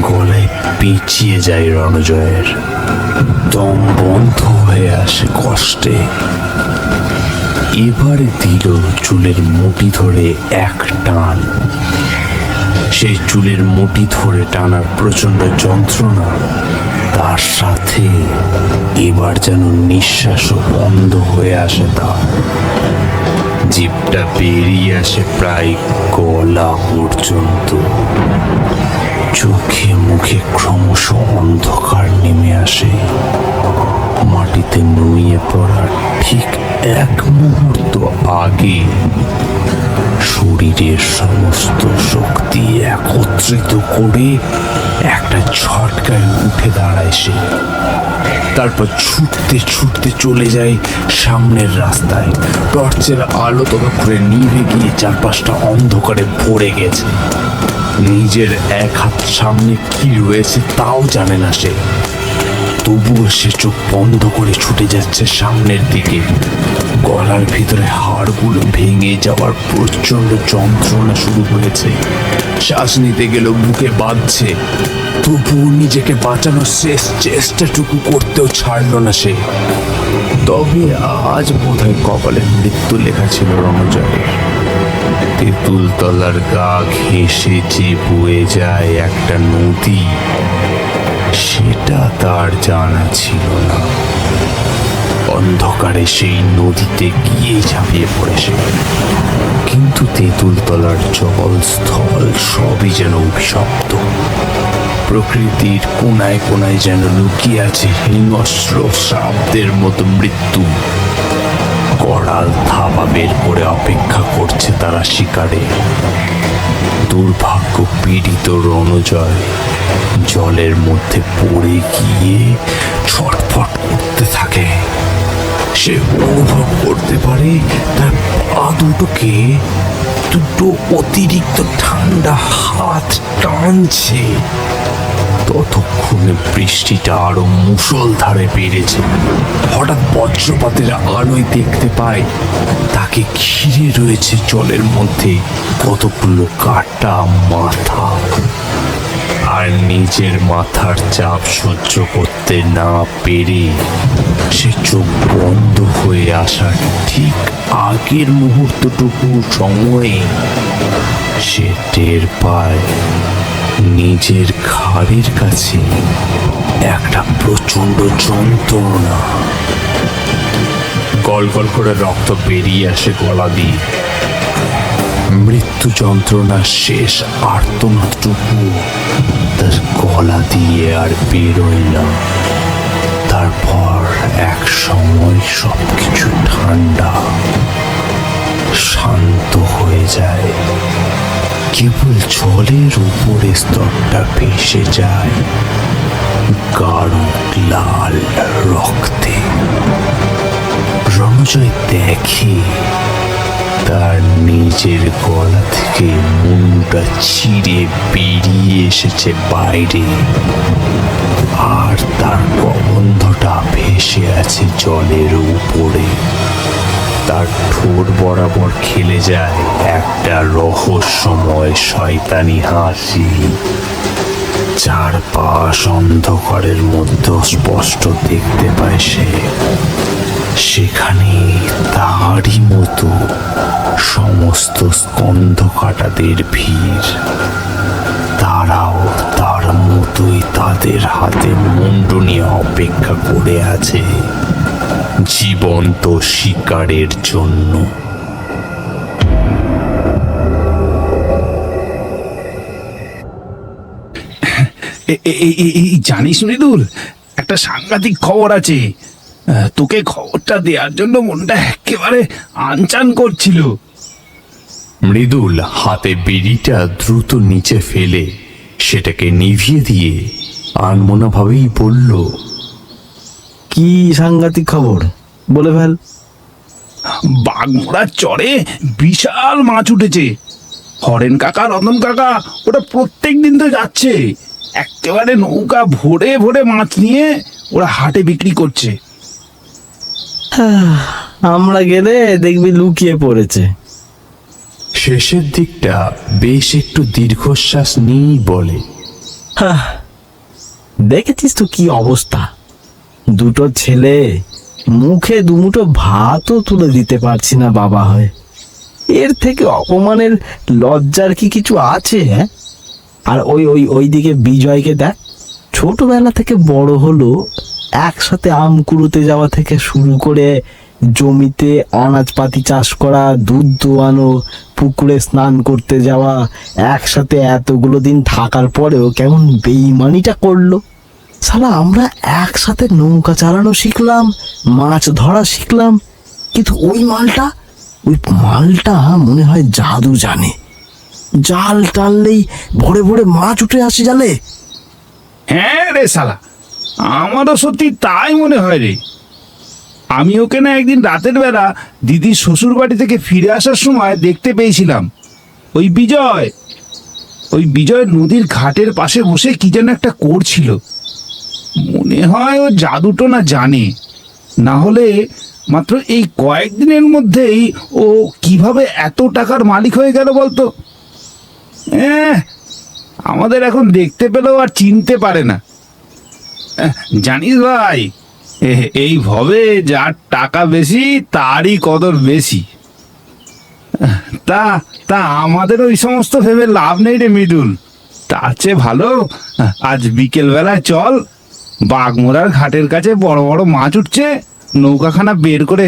গলায় পেঁচিয়ে যায় রণজয়ের। দম বন্ধ হয়ে আসে কষ্টে। এবারে দিল চুলের মুঠি ধরে এক টান। সেই চুলের মুঠি ধরে টানার প্রচন্ড যন্ত্রণা, তার সাথে এবার যেন নিঃশ্বাসও বন্ধ হয়ে আসে তার। জিভটা বেরিয়ে আসে প্রায় গলা পর্যন্ত। চোখে মুখে ক্রমশ অন্ধকার নেমে আসে। মাটিতে নুয়ে পড়ার ঠিক এক মুহূর্ত আগে শরীরের সমস্ত শক্তি একত্রিত করে একটা ঝটকায় উঠে দাঁড়ায় সে। তারপর ছুটতে ছুটতে চলে যায় সামনের রাস্তায়। টর্চের আলো ততক্ষণে নিভে গিয়ে চারপাশটা অন্ধকারে ভরে গেছে। নিজের এক হাত সামনে কি রয়েছে তাও জানে না সে। তবুও সে চোখ বন্ধ করে ছুটে যাচ্ছে সামনের দিকে। গলার ভিতরে হাড়গুলো ভেঙে যাওয়ার প্রচন্ড যন্ত্রণা শুরু হয়েছে। শ্বাস নিতে গেলেও বুকে বাঁধছে। তবুও নিজেকে বাঁচানোর শেষ চেষ্টাটুকু করতেও ছাড়ল না সে। তবে আজ বোধহয় কপালে মৃত্যু লেখা ছিল রণজয়ের। তেঁতুল তলার গা ঘেঁষে যে বয়ে যায় একটা নদী, সেটা তার জানা ছিল না। অন্ধকারে সেই নদীতে গিয়ে ঝাঁপিয়ে পড়েছে। কিন্তু তেঁতুল তলার জল স্থল সবই যেন অভিশপ্ত। প্রকৃতির কোনায় কোনায় যেন লুকিয়ে আছে হিংস্র সাপদের মতো মৃত্যু। কড়াল থাবা বের করে অপেক্ষা করছে তারা শিকারে। দুর্ভাগ্য পীড়িত রণজয় জলের মধ্যে পড়ে গিয়ে ছটফট করতে থাকে। সে অনুভব করতে পারে তার পা দুটোকে দুটো অতিরিক্ত ঠান্ডা হাত টানছে। ততক্ষণে বৃষ্টিটা আরো মুষলধারে বেড়েছে। হঠাৎ বজ্রপাতের আলোয় দেখতে পায় তাকে ঘিরে রয়েছে জলের মধ্যে কতগুলো কাটা মাথা। আর নিজের মাথার চাপ সহ্য করতে না পেরে সে চোখ বন্ধ হয়ে আসার ঠিক আগের মুহূর্তটুকু সময়ে সে টের পায় নিজের ঘাড়ের কাছে একটা প্রচন্ড যন্ত্রণা। গল গল করে রক্ত বেরিয়ে আসে গলা দিয়ে। মৃত্যু যন্ত্রণার শেষ আর্তনাদটুকু তার গলা দিয়ে আর বেরোয় না। তারপর এক সময় সবকিছু ঠান্ডা শান্ত হয়ে যায়। কেবল জলের উপরে স্তরটা ভেসে যায় গাঢ় লাল রক্তে। রণজয় দেখে তার নিজের গলা থেকে মুন্ডুটা ছিঁড়ে বেরিয়ে এসেছে বাইরে, আর তার গন্ধটা ভেসে আছে জলের উপরে। তার ঠোঁট বরাবর খেলে যায় একটা রহস্যময় শয়তানি হাসি। চারপাশ অন্ধকারের মধ্যে স্পষ্ট দেখতে পায় সে সেখানে তারই মতো সমস্ত স্কন্ধ কাটাদের ভিড়। তারাও তার মতোই তাদের হাতে মুন্ড নিয়ে অপেক্ষা করে আছে জীবন্ত শিকারের জন্য। এই জানিস মৃদুল, একটা সাংঘাতিক খবর আছে। তোকে খবরটা দেওয়ার জন্য মনটা একেবারে আনচান করছিল। মৃদুল হাতে বিড়িটা দ্রুত নিচে ফেলে সেটাকে নিভিয়ে দিয়ে আনমনা ভাবেই বলল, কি সাংঘাতিক খবর, বলে ফেল। বাঘমোড়ার চরে বিশাল মাছ উঠেছে। হরেন কাকা, রতন কাকা ওরা প্রত্যেক দিন তো যাচ্ছে, একেবারে নৌকা ভরে ভরে মাছ নিয়ে ওরা হাটে বিক্রি করছে। আমরা গেলে দেখবি লুকিয়ে পড়েছে। শেষের দিকটা বেশ একটু দীর্ঘশ্বাস নিয়েই বলে, দেখেছিস তো কি অবস্থা, দুটো ছেলে মুখে দুমুঠো ভাতও তুলে দিতে পারছি না বাবা হয়ে। এর থেকে অপমানের লজ্জার কি কিছু আছে? হ্যাঁ, আর ওই ওই ওইদিকে বিজয়কে দেখ, ছোটবেলা থেকে বড় হলো, একসাথে আম কুড়োতে যাওয়া থেকে শুরু করে জমিতে আনাজপাতি চাষ করা, দুধ দোয়ানো, পুকুরে স্নান করতে যাওয়া, একসাথে এতগুলো দিন থাকার পরেও কেমন বেইমানিটা করলো। শালা আমরা একসাথে নৌকা চালানো শিখলাম, মাছ ধরা শিখলাম, কিন্তু ওই মালটা মনে হয় জাদু জানে। জাল টানলেই ভোরে ভোরে মাছ উঠে আসে জালে। হ্যাঁ রে শালা, আমারও সত্যি তাই মনে হয় রে। আমি ওকে না একদিন রাতের বেলা দিদির শ্বশুর বাড়ি থেকে ফিরে আসার সময় দেখতে পেয়েছিলাম। ওই বিজয় নদীর ঘাটের পাশে বসে কি যেন একটা করছিল। মনে হয় ও জাদুটো না জানে, না হলে মাত্র এই কয়েকদিনের মধ্যেই ও কিভাবে এত টাকার মালিক হয়ে গেল বলতো। আমাদের এখন দেখতে পেলেও আর চিনতে পারে না। জানিস ভাই, এই ভবে যার টাকা বেশি তারই কদর বেশি। তা আমাদের ওই সমস্ত ভেবে লাভ নেই রে মৃদুল। তার চেয়ে ভালো আজ বিকেল বেলায় চল, বাঘমোড়ার ঘাটের কাছে বড় বড় মাছ উঠছে, নৌকাখানা বের করে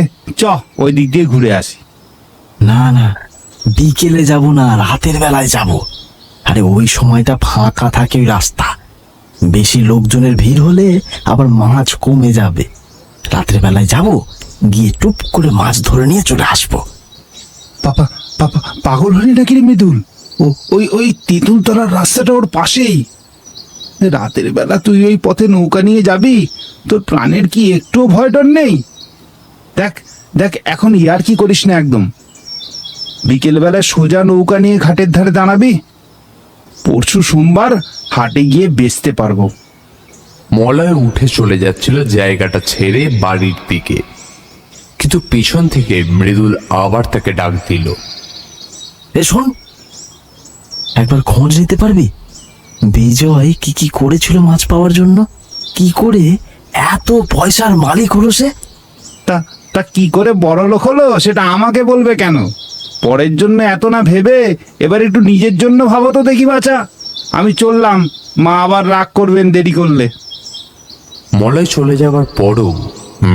ওই দিক দিয়ে ঘুরে আসি। না না, বিকেলে যাব না, রাতের বেলায় যাব। আরে ওই সময়টা ফাঁকা থাকে ওই রাস্তা, বেশি লোকজনের ভিড় হলে আবার মাছ কমে যাবে। রাতের বেলায় যাব, গিয়ে টুপ করে মাছ ধরে নিয়ে চলে আসবো। পাগল হলি নাকি রে মৃদুল? ওই তেঁতুলতলার রাস্তাটা ওর পাশেই। রাতের বেলা তুই ওই পথে নৌকা নিয়ে যাবি, তোর প্রাণের কি একটুও ভয় ডর নেই? দেখ এখন ইয়ার কি করিস না একদম। বিকেল বেলায় সোজা নৌকা নিয়ে ঘাটের ধারে দাঁড়াবি, পরশু সোমবার হাটে গিয়ে বেচতে পারবো। মলয় উঠে চলে যাচ্ছিল জায়গাটা ছেড়ে বাড়ির দিকে, কিন্তু পিছন থেকে মৃদুল আবার তাকে ডাক দিল, শোন, একবার খোঁজ নিতে পারবি বিজয় কি করেছিল মাছ পাওয়ার জন্য? কি করে এত পয়সার মালিক হলো সে? তা কি করে বড় লোক হলো সেটা আমাকে বলবে কেন? পরের জন্য এত না ভেবে এবার একটু নিজের জন্য ভাবো তো দেখি বাছা। আমি চললাম, মা আবার রাগ করবেন দেরি করলে। মলয় চলে যাবার পরও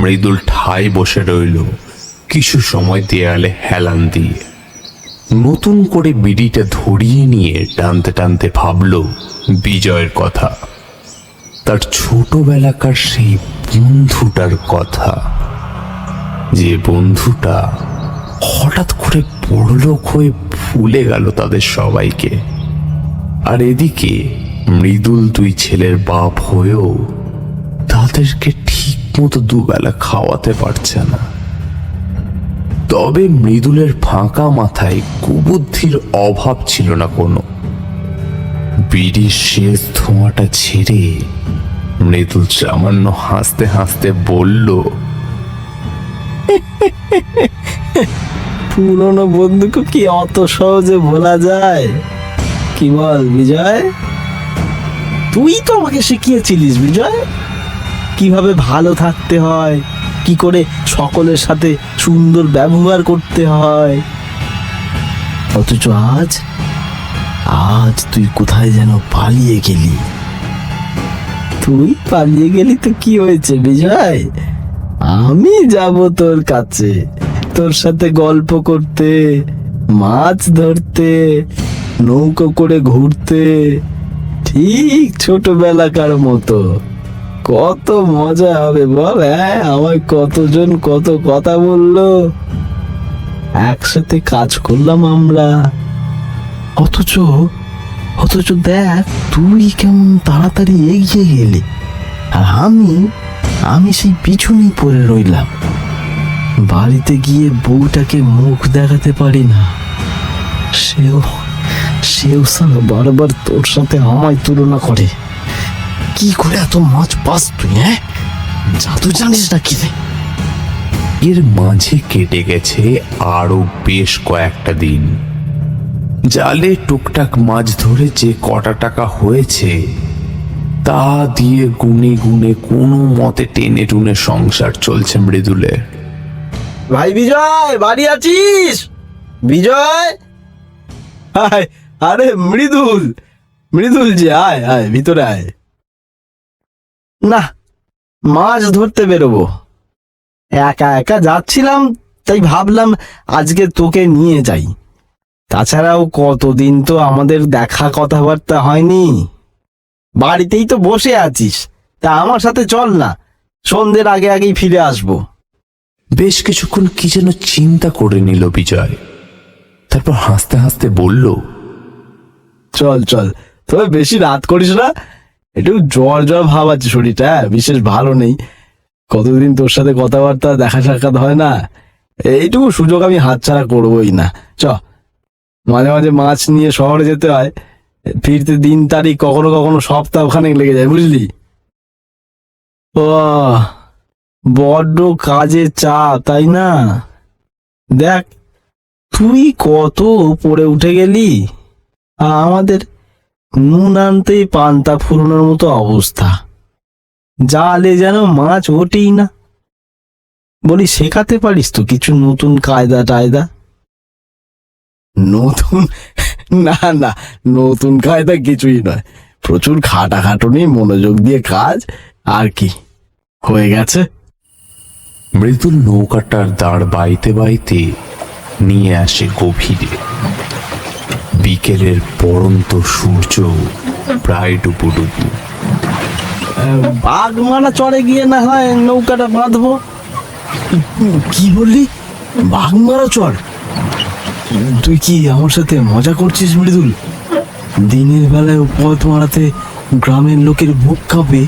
মৃদুল ঠায় বসে রইল কিছু সময় দেয়ালে হেলান দিয়ে। নতুন করে বিড়িটা ধরিয়ে নিয়ে টানতে টানতে ভাবল বিজয়ের কথা, তার ছোটবেলাকার সেই বন্ধুটার কথা, যে বন্ধুটা হঠাৎ করে বড়লোক হয়ে ভুলে গেল তাদের সবাইকে। আর এদিকে মৃদুল দুই ছেলের বাপ হয়েও তাদেরকে ঠিক মতো দুবেলা খাওয়াতে পারছে না। তবে মৃদুলের ফাঁকা মাথায় কুবুদ্ধির অভাব ছিল না কোনো। বিড়ির শেষ ধোঁয়াটা ছেড়ে মৃদুল সামান্য হাসতে হাসতে বলল, পুরনো বন্ধুকে কি অত সহজে ভোলা যায়? কি বল বিজয়, তুই তো আমাকে শিখিয়েছিলিস বিজয়, কিভাবে ভালো থাকতে হয়, কি করে সকলের সাথে সুন্দর ব্যবহার করতে হয়। অথচ আজ আজ তুই কোথায় যেন পালিয়ে গেলি। তুই পালিয়ে গেলি তো কি হয়েছে বিজয়, আমি যাব তোর কাছে, তোর সাথে গল্প করতে, মাছ ধরতে, নৌকো করে ঘুরতে, ঠিক ছোটবেলাকার মতো। কত মজা হবে বল। হ্যাঁ, আমায় কতজন কত কথা বললো, একসাথে কাজ করলাম আমরা। অথচ অথচ দেখ তুই কেমন তাড়াতাড়ি এগিয়ে গেলি, আর আমি সেই পিছনেই পড়ে রইলাম। বাড়িতে গিয়ে বউটাকে মুখ দেখাতে পারি না, সেও সালা বারবার তোর সাথে আমায় তুলনা করে। কি করে এত মাছ পাস তুই? হ্যাঁ, জাদু জানিস না কি রে? এর মাঝে কেটে গেছে আরো বেশ কয়েকটা দিন। জালে টুকটাক মাছ ধরে যে কটা টাকা হয়েছে তা দিয়ে গুনে গুনে কোনো মতে টেনে টুনে সংসার চলছে মৃদুলের। ভাই বিজয়, বাড়ি আছিস? বিজয়, হায়, আরে মৃদুল, মৃদুল যে, আয় আয় ভিতরে আয়। না, মাছ ধরতে বেরোবো, একা একা যাচ্ছিলাম, তাই ভাবলাম আজকে তোকে নিয়ে যাই। তাছাড়াও কতদিন তো আমাদের দেখা কথাবার্তা হয়নি, বাড়িতেই তো বসে আছিস, তা আমার সাথে চল না, সন্ধ্যের আগে আগেই ফিরে আসবো। বেশ কিছুক্ষণ কি যেন চিন্তা করে নিল বিজয়, তারপর হাসতে হাসতে বলল, চল চল, তবে বেশি রাত করিস না, একটু জ্বর জ্বর ভাব আছে শরীরটা, বিশেষ ভালো নেই। কতদিন তোর সাথে কথাবার্তা দেখা সাক্ষাৎ হয় না, এইটুকু সুযোগ আমি হাতছাড়া করবোই না। চ, মাঝে মাঝে মাছ নিয়ে শহরে যেতে হয়, ফিরতে দিন তারিখ কখনো কখনো সপ্তাহখানেক লেগে যায়, বুঝলি? ও, বড্ড কাজের চাপ, তাই না? দেখ তুই কত উপরে উঠে গেলি, আমাদের নুন আনতেই পান্তা ফুরোনোর মতো অবস্থা, জালে যেন মাছ ওঠেই না। বলি, শেখাতে পারিস তো কিছু নতুন কায়দা টায়দা? নতুন? না না, নতুন কায়দা কিছুই নয়, প্রচুর খাটাখাটুনি, মনোযোগ দিয়ে কাজ, আর কি, হয়ে গেছে। মৃদুল নৌকাটার দাঁড় বাইতে বাইতে নিয়ে আসে গভীরে। বিকেলের পরন্ত সূর্য প্রায় ডুবুডুবু। বাঘমারা চড়ে গিয়ে না হয় নৌকাটা বাঁধবো। কি বললি? বাঘমারা চড়? তুই কি আমার সাথে মজা করছিস মৃদুল? দিনের বেলায় পথ মারাতে গ্রামের লোকের বুক কাঁপে,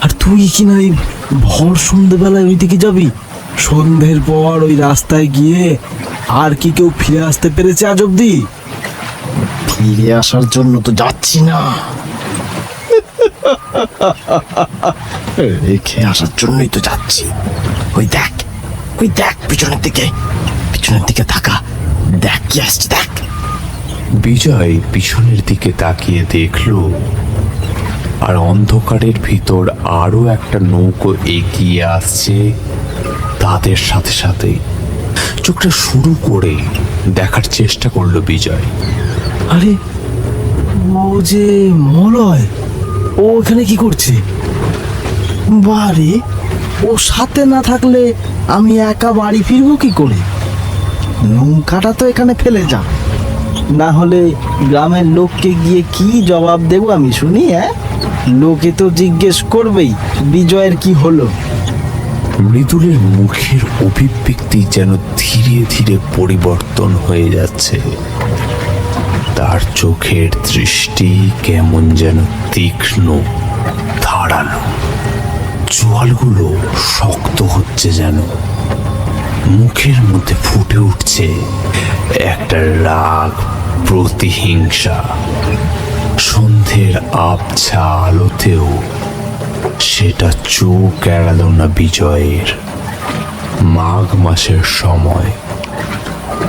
আর তুই কিনা এই ভর সন্ধ্যেবেলায় ওইদিকে যাবি? সন্ধ্যের পর ওই রাস্তায় গিয়ে আর কি কেউ ফিরে আসতে পেরেছে আজ অব্দি? ফিরে আসার জন্য তো যাচ্ছি না, রেখে আসার জন্যই তো যাচ্ছি। ওই দেখ, ওই দেখ, পিছনের দিকে তাকা, দেখ কি আসছে, দেখ। বিজয় পিছনের দিকে তাকিয়ে দেখল, আর অন্ধকারের ভিতর আরো একটা নৌকো এগিয়ে আসছে তাদের সাথে সাথে। চোখটা শুরু করে দেখার চেষ্টা করলো বিজয়। আরে, ও যে মলয়, ও এখানে কি করছে? বাড়ি, ও সাথে না থাকলে আমি একা বাড়ি ফিরবো কি করে? নৌকাটা তো এখানে ফেলে যা, না হলে গ্রামের লোককে গিয়ে কি জবাব দেব আমি শুনি? হ্যাঁ, লোকে তো জিজ্ঞেস করবেই বিজয়ের কি হলো। মৃদুলের মুখের অভিব্যক্তি যেন ধীরে ধীরে পরিবর্তন হয়ে যাচ্ছে। তার চোখের দৃষ্টি কেমন যেন তীক্ষ্ণ, ধারালো, চোয়ালগুলো শক্ত হচ্ছে যেন। মুখের মধ্যে ফুটে উঠছে একটা রাগ, প্রতিহিংসা। সন্ধ্যের আবছা আলোতেও সেটা চোখ এড়াল না বিজয়ের। মাঘ মাসের সময়,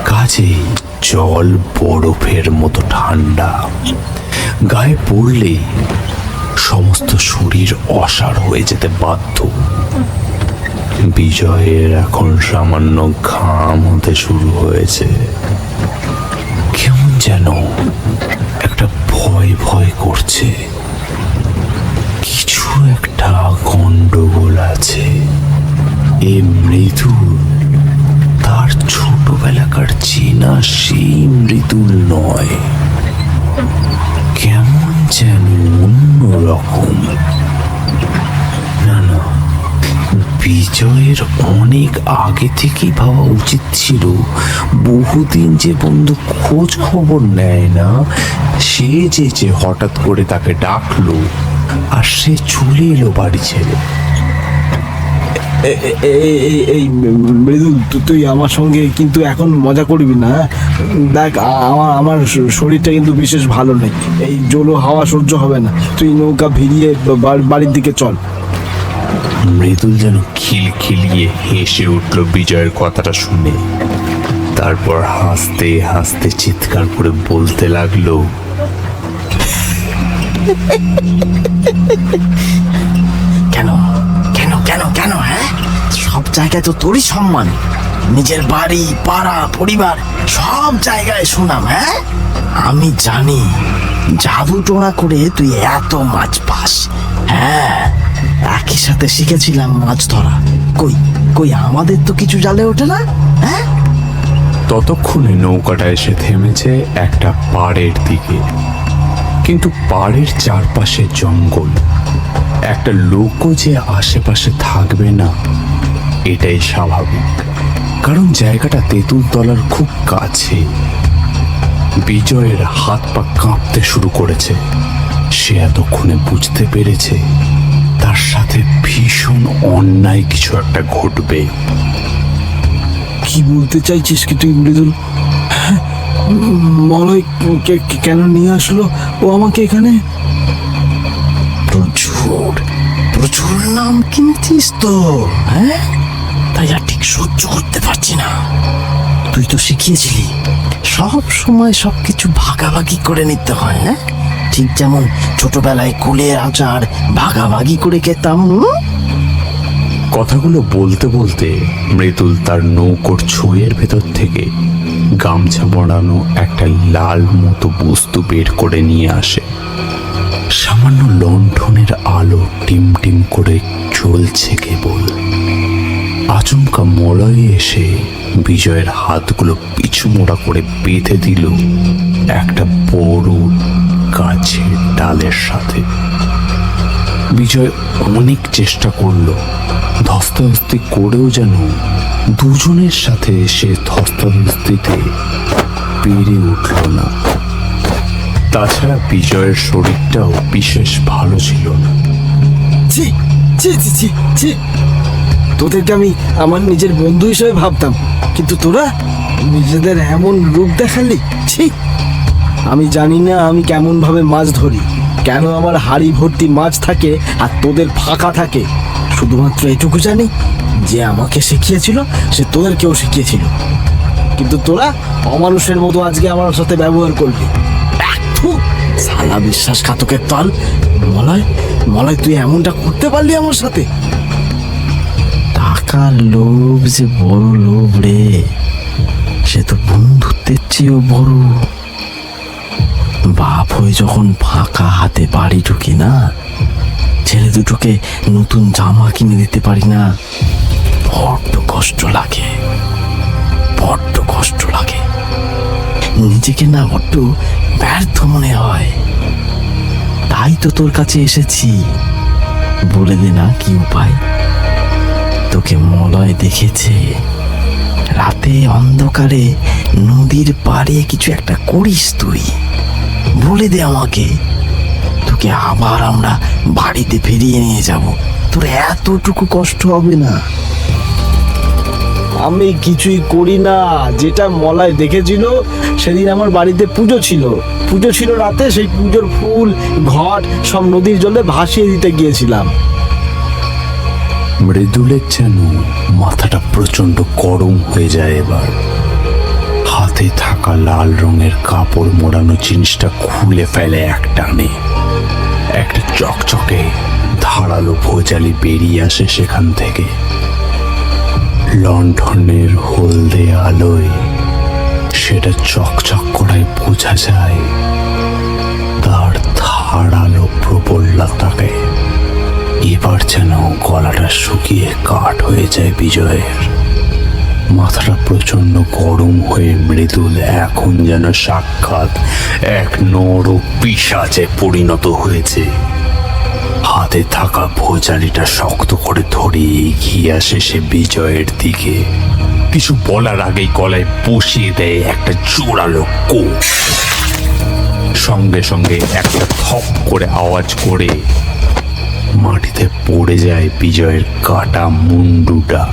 কাজেই জল বরফের মতো ঠান্ডা, গায়ে পড়লেই সমস্ত শরীর অসাড় হয়ে যেতে বাধ্য। বিজয়ের এখন সামান্য ঘাম হতে শুরু হয়েছে। কেমন যেন একটা ভয় ভয় করছে, কিছু একটা গন্ডগোল আছে। এ মৃদুল তার ছোটবেলাকার চেনা সেই মৃদুল নয়, কেমন যেন অন্যরকম। না না, বিজয়ের অনেক আগে থেকেই ভাবা উচিত ছিল, বহুদিন যে বন্ধু খোঁজ খবর নেয় না, সে যে হঠাৎ করে তাকে ডাকলো আর সে চলে এলো বাড়ি ছেড়ে। এই মৃদুল, তুই আমার সঙ্গে কিন্তু এখন মজা করবি না। দেখ, আমার শরীরটা কিন্তু বিশেষ ভালো নেই, এই জলো হাওয়া সহ্য হবে না। তুই নৌকা ভিড়িয়ে বাড়ির দিকে চল। মৃদুল যেন খিলখিলিয়ে হেসে উঠল বিজয়ের কথাটা শুনে। তারপর হাসতে হাসতে চিৎকার করে বলতে লাগলো, কেন কেন কেন কেন হ্যাঁ, সব জায়গায় তো তোরই সম্মান, নিজের বাড়ি, পাড়া, পরিবার সব জায়গায় সুনাম। হ্যাঁ, আমি জানি জাদু টোনা করে তুই এত মাছ পাস। হ্যাঁ, একই সাথে শিখেছিলাম মাছ ধরা। কই কই আমাদের তো কিছু জালে ওঠে না। হ্যাঁ, ততক্ষণে নৌকাটা এসে থেমেছে একটা পাড়ের দিকে, কিন্তু পাড়ের চারপাশে জঙ্গল, একটা লোকও যে আশেপাশে থাকবে না এটাই স্বাভাবিক, কারণ জায়গাটা তেঁতুলতলার খুব কাছে। বিজয়ের হাত পা কাঁপতে শুরু করেছে। সে এতক্ষণে বুঝতে পেরেছে তার সাথে ভীষণ অন্যায় কিছু একটা ঘটবে। কি বলতে চাইছিস কি তুই মৃদুল? হ্যাঁ, মলয় কেন নিয়ে আসলো ও আমাকে এখানে? প্রচুর প্রচুর নাম কিনছিস তো, হ্যাঁ, তাই আর ঠিক সহ্য করতে পারছি না। তুই তো শিখিয়েছিলি সব সময় সবকিছু ভাগাভাগি করে নিতে হয়। হ্যাঁ, ঠিক যেমন ছোটবেলায় কুলের আচার ভাগাভাগি করে খেতাম। কথাগুলো বলতে বলতে মৃদুল তার নৌকোর ছইয়ের ভেতর থেকে গামছা বড়ানো একটা লাল মতো বস্তু বের করে নিয়ে আসে। সামান্য লণ্ঠনের আলো টিম টিম করে জ্বলছে কেবল। আচমকা মলয়ে এসে বিজয়ের হাতগুলো পিছু মোড়া করে বেঁধে দিল একটা বড় গাছের ডালের সাথে। বিজয় অনেক চেষ্টা করলো, ধস্তাধস্তি করেও যেন দুজনের সাথে সে ধস্তাধস্তিতে পেরে উঠল না। তাছাড়া বিজয়ের শরীরটাও বিশেষ ভালো ছিল না। ছি ছি ছি ছি ছি, তোদেরকে আমি আমার নিজের বন্ধু হিসেবে ভাবতাম, কিন্তু তোরা নিজেদের এমন রূপ দেখালি। ছি, আমি জানি না আমি কেমন ভাবে মাছ ধরি, কেন আমার হাড়ি ভর্তি মাছ থাকে আর তোদের ফাঁকা থাকে। শুধুমাত্র এটুকু জানি যে আমাকে শিখিয়েছিল সে তোদেরকেও শিখিয়েছিল, কিন্তু তোরা অমানুষের মতো আজকে আমার সাথে ব্যবহার করলি। থু, সালা বিশ্বাসঘাতকের দল। মলয় মলয়, তুই এমনটা করতে পারলি আমার সাথে? টাকার লোভ যে বড় লোভ রে, সে তো বন্ধুত্বের চেয়েও বড়। বাপ হয়ে যখন ফাঁকা হাতে বাড়ি ঢুকি না, ছেলে দুটোকে নতুন জামা কিনে দিতে পারি না, বড্ড কষ্ট লাগে, বড্ড কষ্ট লাগে। নিজেকে না বড্ড ব্যর্থ মনে হয়। তাই তো তোর কাছে এসেছি, বলে দে না কি উপায়। তোকে মলয় দেখেছে, রাতে অন্ধকারে নদীর পাড়ে কিছু একটা করিস তুই, বলে দে আমাকে। তোকে আবার আমরা বাড়িতে ফিরিয়ে নিয়ে যাব, তোর এতটুকু কষ্ট হবে না। আমি কিছুই করি না, যেটা মলয় দেখেছিল সেদিন আমার বাড়িতে পুজো ছিল রাতে, সেই পুজোর ফুল ঘট সব নদীর জলে ভাসিয়ে দিতে গিয়েছিলাম। মৃদুলের যেন মাথাটা প্রচন্ড গরম হয়ে যায় এবার। হাতে থাকা লাল রঙের কাপড় মোড়ানো জিনিসটা খুলে ফেলে এক টানে। একটা চকচকে ধারালো ভোজালি বেরিয়ে আসে সেখান থেকে। লণ্ঠনের হলদে আলোয় সেটা চকচক করে বোঝা যায়। তার ধারালো প্রবলতাকে এবার যেন গলাটা শুকিয়ে কাঠ হয়ে যায় বিজয়ের। মাথাটা প্রচন্ড গরম হয়ে মৃদুল এখন যেন সাক্ষাৎ এক নর পিশাচে পরিণত হয়েছে। হাতে থাকা ভোজালিটা শক্ত করে ধরে এগিয়ে আসে সে বিজয়ের দিকে। কিছু বলার আগেই গলায় বসিয়ে দেয় একটা জোরালো কোপ। সঙ্গে সঙ্গে একটা থপ করে আওয়াজ করে মাটিতে পড়ে যায় বিজয়ের কাটা মুন্ডুটা।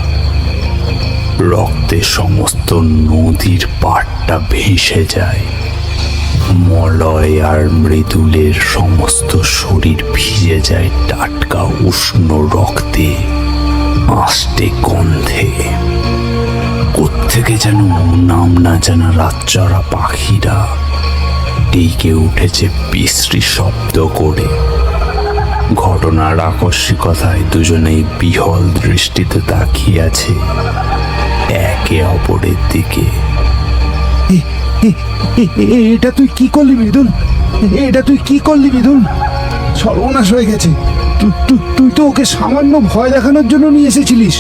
রক্তে সমস্ত নদীর পাড়টা ভেসে যায়। মলয় আর মৃদুলের সমস্ত শরীর ভিজে যায় টাটকা উষ্ণ রক্তে, আষ্টে গন্ধে। কোত্থেকে যেন নাম না জানা রাতচরা পাখিরা ডেকে উঠেছে বিশ্রী শব্দ করে। ঘটনার আকস্মিকতায় দুজনেই বিহল দৃষ্টিতে তাকিয়ে আছে একে অপরের দিকে। এটা তুই কি করলি মৃদুল? এটা তুই কি করলি মৃদুল? সর্বনাশ হয়ে গেছে। তুই তো ওকে সামান্য ভয় দেখানোর জন্য নিয়ে এসেছিলিস,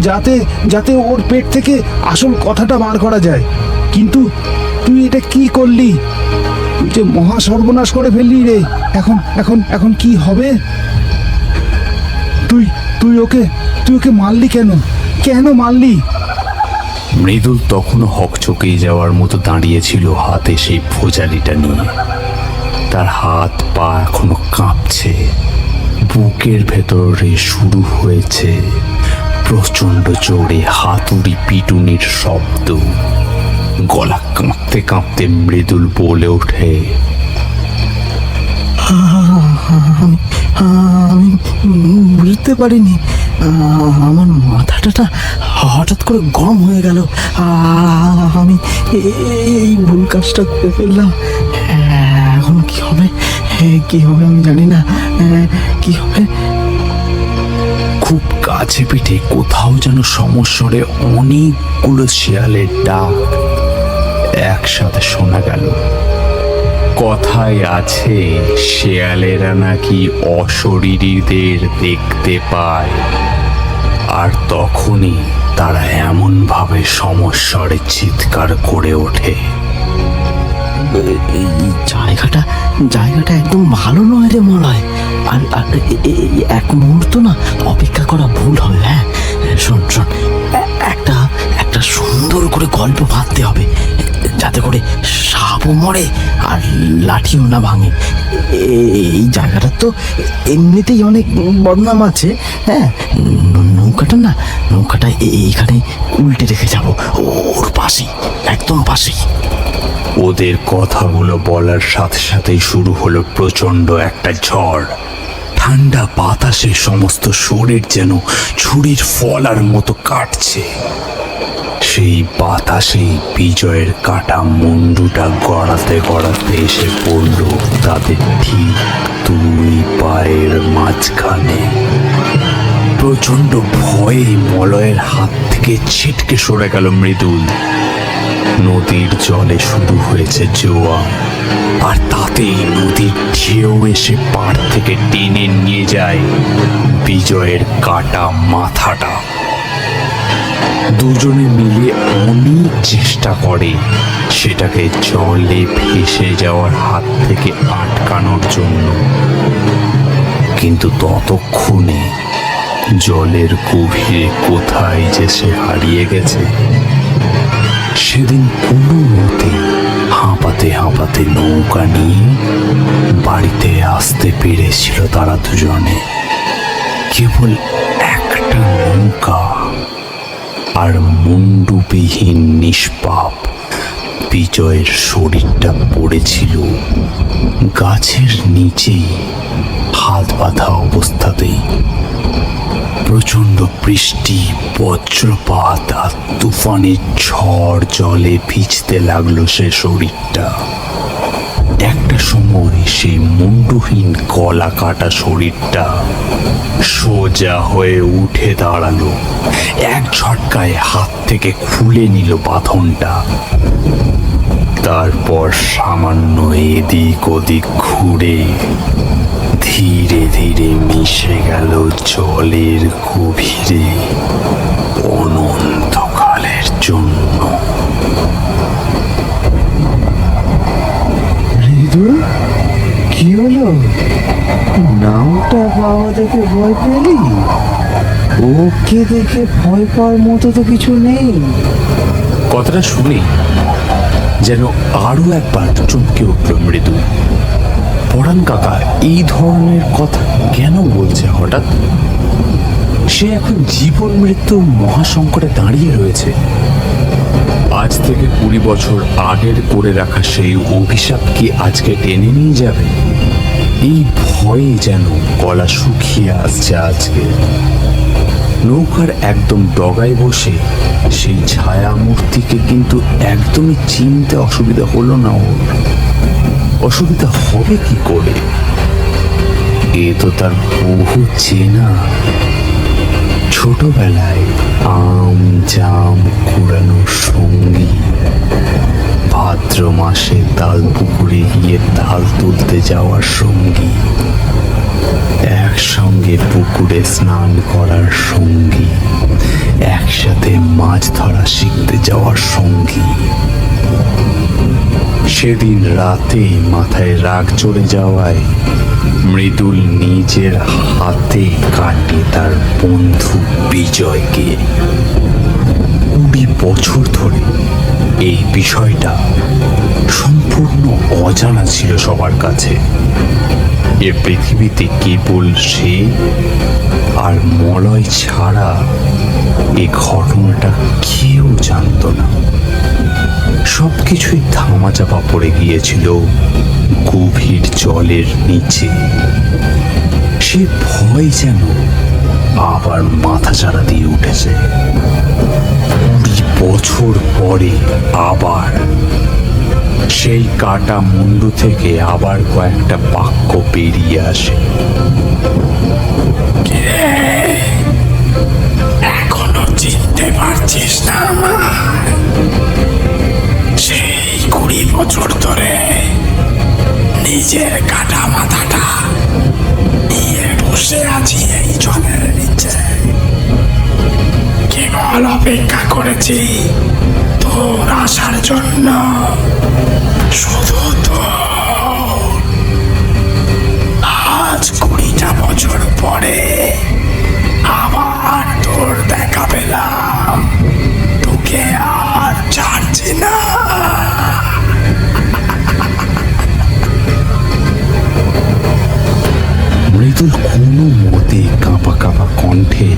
যাতে যাতে ওর পেট থেকে আসল কথাটা বার করা যায়। কিন্তু তুই এটা কি করলি? তুই যে মহা সর্বনাশ করে ফেললি রে। এখন এখন এখন কি হবে? তুই ওকে মারলি কেন? কেন মারলি? মৃদুল তখনও হকচকিয়ে যাওয়ার মতো দাঁড়িয়েছিল হাতে সেই ভোজালিটা নিয়ে। তার হাত পা এখনো কাঁপছে। বুকের ভেতরে শুরু হয়েছে প্রচন্ড জোরে হাতুড়ি পিটুনির শব্দ। গলা কাঁপতে কাঁপতে মৃদুল বলে ওঠে, আমি বুঝতে পারিনি, আমার মাথাটা হঠাৎ করে গরম হয়ে গেল। আমি এই ভুল কাজটা করে ফেললাম। এখন কি হবে? কি হবে আমি জানি না। কি হবে? খুব কাছে পিঠে কোথাও যেন সমস্বরে অনেকগুলো শিয়ালের ডাক একসাথে শোনা গেল। কথায় আছে শেয়ালেরা নাকি অশরীরীদের দেখতে পায়, আর তখনই তারা এমন ভাবে সমস্বরে চিৎকার করে ওঠে। এই জায়গাটা একদম ভালো নয় রে মলয়। আর এক মুহূর্ত না অপেক্ষা করা ভুল হবে। হ্যাঁ শোন, একটা সুন্দর করে গল্প ভাবতে হবে, যাতে করে সাপও মরে আর লাঠিও না ভাঙে। এই জায়গাটা তো এমনিতেই অনেক বদনাম আছে। হ্যাঁ, নৌকাটা এইখানে উল্টে রেখে যাব, ওর পাশেই, একদম পাশেই। ওদের কথাগুলো বলার সাথে সাথেই শুরু হলো প্রচন্ড একটা ঝড়। ঠান্ডা বাতাসে সমস্ত শরীর যেন ছুরির ফলার মতো কাটছে। সেই বাতাসে বিজয়ের কাটা মুন্ডুটা গড়াতে গড়াতে এসে পড়ল তাদের ঠিক দুই পায়ের মাঝখানে। প্রচন্ড ভয়ে মলয়ের হাত থেকে ছিটকে সরে গেল মৃদুল। নদীর জলে শুরু হয়েছে জোয়ার, আর তাতেই নদীর ঢেউ এসে পাড় থেকে টেনে নিয়ে যায় বিজয়ের কাটা মাথাটা। দুজনে মিলে অনেক চেষ্টা করে সেটাকে জলে ভেসে যাওয়ার হাত থেকে আটকানোর জন্য, কিন্তু ততক্ষণে জলের গভীরে কোথায় যে সে হারিয়ে গেছে। সেদিন কোনো মতে হাঁপাতে হাঁপাতে নৌকা নিয়ে বাড়িতে আসতে পেরেছিল তারা দুজনে। কেবল একটা নৌকা আর মুন্ডুবিহীন নিষ্পাপ বিজয়ের শরীরটা পড়েছিল গাছের নিচেই, হাত বাঁধা অবস্থাতেই। প্রচন্ড বৃষ্টি, বজ্রপাত আর তুফানের ঝড় জলে ভিজতে লাগলো সে শরীরটা। একটা সময় সেই মুন্ডুহীন গলা কাটা শরীরটা সোজা হয়ে উঠে দাঁড়ালো, এক ঝটকায় হাত থেকে খুলে নিল বাঁধনটা। তারপর সামান্য এদিক ওদিক ঘুরে ধীরে ধীরে মিশে গেল জলের গভীরে অনন্তকালের জন্য। মৃদুল, কি হলো? নামটা বাবা দেখে ভয় পেলি? ওকে দেখে ভয় পাওয়ার মতো তো কিছু নেই। কথাটা শুনে যেন আরো একবার চমকে উঠল মৃদু। পরাণ কাকা এই ধরনের কথা কেন বলছে হঠাৎ? সে এখন জীবন মৃত্যু মহাসংকটে দাঁড়িয়ে রয়েছে। আজ থেকে 20 বছর আগের করে রাখা সেই অভিশাপ কি আজকে টেনে নিয়ে যাবে? এই ভয়ে যেন গলা শুকিয়ে আসছে আজকে। নৌকার একদম ডগায় বসে সেই ছায়া মূর্তিকে কিন্তু একদমই চিনতে অসুবিধা হলো না ওর। অসুবিধা হবে কি করে? এ তো তার বহু চেনা। ছোটবেলায় আম জাম কুড়ানো সঙ্গী, ভাদ্র মাসে তাল পুকুরে গিয়ে তাল তুলতে যাওয়ার সঙ্গী, একসঙ্গে পুকুরে স্নান করার সঙ্গী, একসাথে মাছ ধরা শিখতে যাওয়ার সঙ্গী। সেদিন রাতে মাথায় রাগ চড়ে যাওয়ায় মৃদুল নিজের হাতে কাটে তার বন্ধু বিজয়কে। 20 বছর ধরে এই বিষয়টা সম্পূর্ণ অজানা ছিল সবার কাছে। এ পৃথিবীতে কেবল সে আর মলয় ছাড়া এই ঘটনাটা কেউ জানত না। সবকিছুই ধামাচাপা পড়ে গিয়েছিল গভীর জলের নিচে। সে ভয় যেন আবার মাথাচাড়া দিয়ে উঠেছে। 20 বছর পরে আবার সেই কাটা মুন্ডু থেকে আবার কয়েকটা বাক্য বেরিয়ে আসে। এখনো চিনতে পারছিস না আমার? সেই 20 বছর ধরে নিজের কাটা মাথাটা নিয়ে বসে আছি এই জলের নিচে। কেবল অপেক্ষা করেছি তোর আসার জন্য। শুধু তো আজ 20টা বছর পরে আবার তোর দেখা পেলাম। তোকে আর ছাড়ছি না। মৃদুল কোনো মতে কাঁপা কাঁপা কণ্ঠে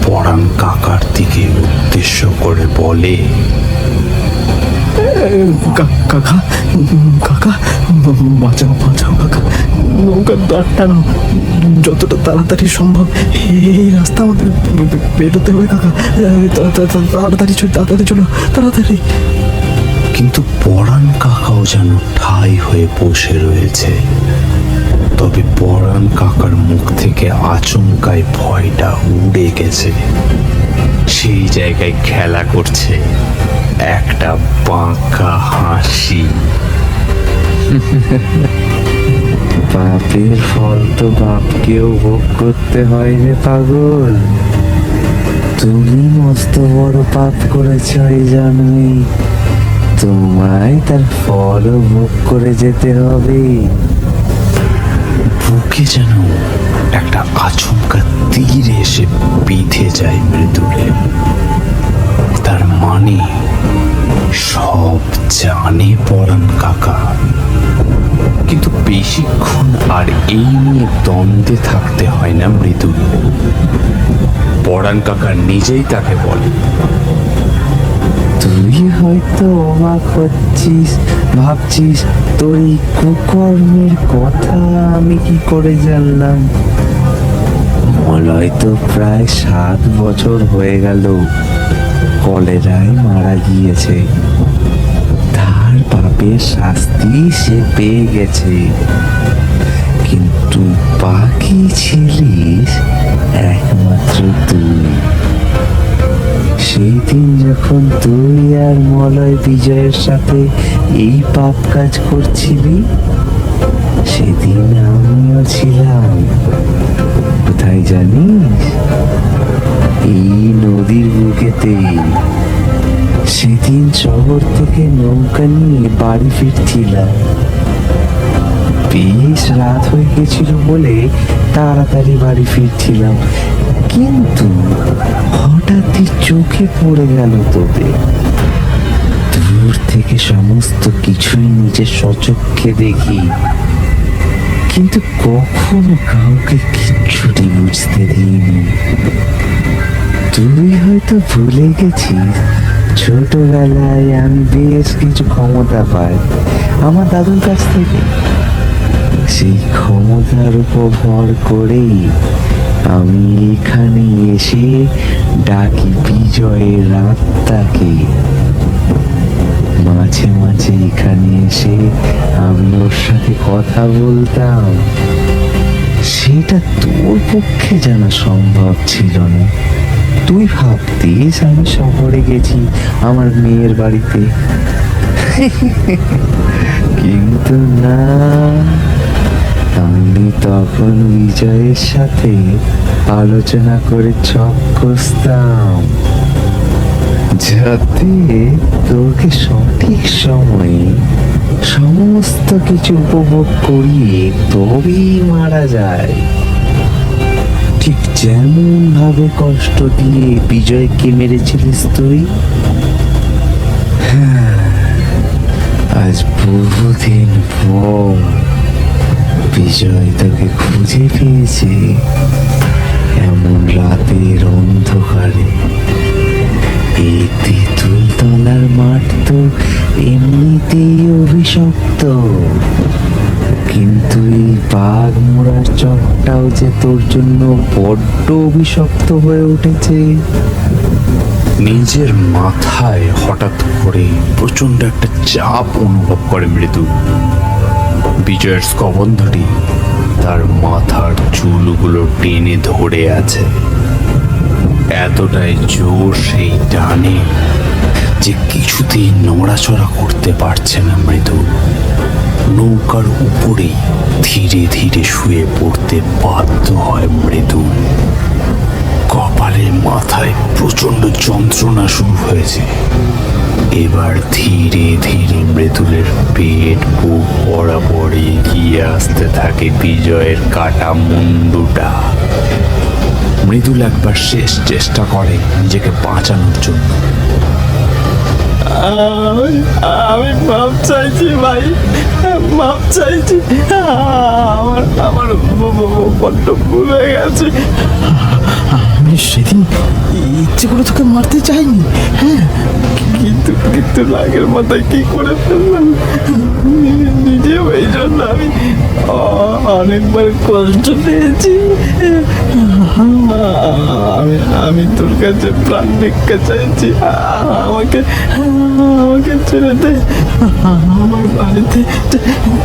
পরাণ কাকার দিকে উদ্দেশ্য করে বলে, কাকা কাকা বাঁচাও বাঁচাও কাকা, নৌকার দ্বার টানো, যতটা তাড়াতাড়ি সম্ভব এই রাস্তা আমাদের বেরোতে হবে কাকা। তাড়াতাড়ি চলো তাড়াতাড়ি। কিন্তু পরাণ কাকাও যেন ঠাই হয়ে বসে রয়েছে। তবে পরাণ কাকার মুখ থেকে আচমকায় ভয়টা উড়ে গেছে। সেই জায়গায় খেলা করছে একটা বাঁকা হাসি। পাপের ফল তো বাপকেও ভোগ করতে হয় রে পাগল। তুমি মস্ত বড় পাপ করেছ এই জন্মে, তোমায় তার ফলও ভোগ করে যেতে হবে। বুকে যেন একটা আচমকা তীর এসে বিঁধে যায় মৃদুলে। তার মানে সব জানে পরাণ কাকা, কিন্তু বেশিক্ষণ আর এই নিয়ে দ্বন্দ্বে থাকতে হয় না মৃদুল। পরাণ কাকা নিজেই তাকে বলে, তুই হয়তো অবাক হচ্ছিস, ভাবছিস তোর এই কুকর্মের কথা আমি কি করে জানলাম। মলয় তো প্রায় 7 বছর হয়ে গেল কলেরায় মারা গিয়েছে। তার বাপের পাপের শাস্তি সে পেয়ে গেছে, কিন্তু বাকি ছিলিস একমাত্র তুই। সেই দিন যখন তুই আর মলয় বিজয়ের সাথে এই পাপ কাজ করছিলি, সেদিন আমিও ছিলাম। কোথায় জানিস? এই নদীর বুকেতে। সেদিন শহর থেকে নৌকা নিয়ে বাড়ি ফিরছিলাম। বেশ রাত হয়ে গেছিল বলে তাড়াতাড়ি বাড়ি ফিরছিলাম, কিন্তু হঠাৎই চোখে পড়ে গেল তোদের। দূর থেকে সমস্ত কিছুই নিজের সচক্ষে দেখি, কিন্তু কখনো কাউকে কিচ্ছুটি বুঝতে দিইনি। তুই হয়তো ভুলে গেছিস, ছোটবেলায় আমি বেশ কিছু ক্ষমতা পাই আমার দাদুর কাছ থেকে। সেই ক্ষমতার উপর ভর করেই আমি এখানে এসে ডাকি বিজয়ের আত্মাকে। মাঝে মাঝে এখানে এসে আমি ওর সাথে কথা বলতাম। সেটা তোর পক্ষে জানা সম্ভব ছিল না। তুই ভাবতিস আমি শহরে গেছি আমার মেয়ের বাড়িতে, কিন্তু না, আমি তখন বিজয়ের সাথে আলোচনা করে ছক কষতাম, যাতে তোকে সঠিক সময়ে সমস্ত কিছু উপভোগ করিয়ে তবেই মারা যায়। ঠিক যেমন ভাবে কষ্ট দিয়ে বিজয়কে মেরেছিলিস তুই। হ্যাঁ, আজ বহুদিন পর বিজয় তোকে খুঁজে পেয়েছে এমন রাতের অন্ধকারে। এই তেঁতুল তলার মাঠ তো এমনিতেই অভিশপ্ত, কিন্তু এই বাঘ মোড়ার চরটাও যে তোর জন্য বড্ড অভিশপ্ত হয়ে উঠেছে। নিজের মাথায় হঠাৎ করে প্রচন্ড একটা চাপ অনুভব করে মৃদু। বিজয়ের স্কবন্ধটি তার মাথার চুলগুলো টেনে ধরে আছে। এতটাই জোর সেই টানে যে কিছুতেই নড়াচড়া করতে পারছে না মৃদু। নৌকার উপরেই ধীরে ধীরে শুয়ে পড়তে বাধ্য হয় মৃদু। কপালে মাথায় প্রচন্ড যন্ত্রণা শুরু হয়েছে। এবার ধীরে ধীরে মৃদুলের পেট বুক বরাবর এগিয়ে আসতে থাকে বিজয়ের কাটা মুন্ডুটা। মৃদুল একবার শেষ চেষ্টা করে নিজেকে বাঁচানোর জন্য। আমি মাপ চাইছি ভাই, মাপ চাইছি। আমার বড্ড ভুল হয়ে গেছে। আমি সেদিন ইচ্ছে করে তোকে মারতে চাইনি, হ্যাঁ, কিন্তু রাগের মাথায় কি করে ফেললাম নিজে। ওই জন্য আমি অনেকবার কষ্ট পেয়েছি। আমি তোর কাছে প্রাণ ভিক্ষা চাইছি। আমাকে ছেড়ে দে। আমার বাড়িতে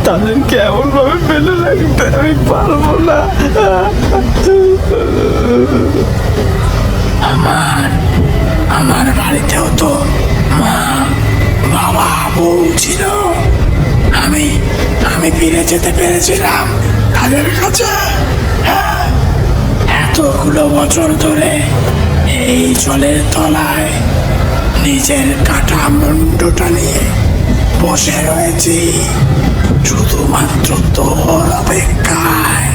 তাদেরকে এমন ভাবে ফেলে রাখতে আমি পারবো না। আমার বাড়িতেও তো মা, বাবা, বউ ছিল। আমি ফিরে যেতে পেরেছিলাম তাদের কাছে। হ্যাঁ, এতগুলো বছর ধরে এই জলের তলায় নিজের কাটা মুন্ডটা নিয়ে বসে রয়েছি শুধুমাত্র তোর অপেক্ষায়।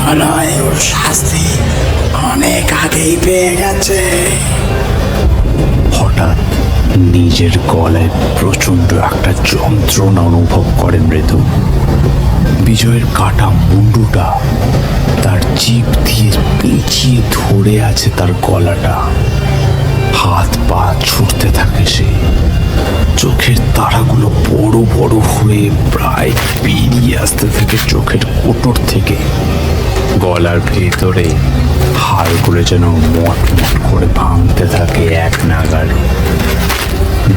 মলয় ওর শাস্তি অনেক আগেই পেয়ে গেছে। হঠাৎ নিজের গলায় প্রচন্ড একটা যন্ত্রণা অনুভব করে মৃদু। বিজয়ের কাটা মুন্ডুটা তার জিভ দিয়ে পেঁচিয়ে ধরে আছে তার গলাটা। হাত পা ছুটতে থাকে সে। চোখের তারাগুলো বড় বড় হয়ে প্রায় বেরিয়ে আসতে থাকে চোখের কোটর থেকে। গলার ভেতরে হাড়গুলো যেন মট মট করে ভাঙতে থাকে এক নাগাড়ে।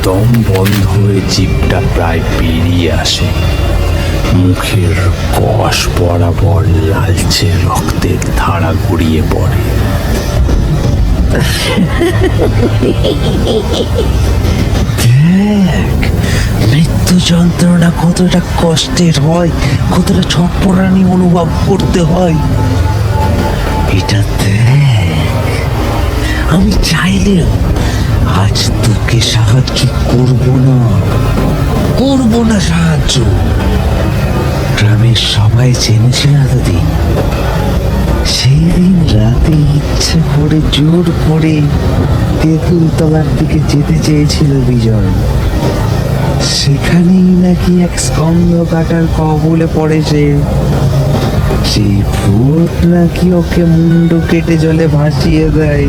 দম বন্ধ হয়ে জিভটা প্রায় বেরিয়ে আসে, মুখের কষ বরাবর লালচে রক্তের ধারা গড়িয়ে পড়ে। দেখ, মৃত্যু যন্ত্রণা কতটা কষ্টের হয়, কতটা ছটপটানি অনুভব করতে হয়। এটা দেখ, আমি চাইলেও আজ তোকে সাহায্য করব না সাহায্য। গ্রামের সবাই জেনেছিল এতদিন। সেই দিন রাতে ইচ্ছে করে জোর করে তেঁতুল তলার দিকে যেতে চেয়েছিল বিজয়। সেখানেই নাকি এক স্কন্ধ কাটার কবলে পড়েছে। সেই ভূত নাকি ওকে মুন্ডু কেটে জলে ভাসিয়ে দেয়।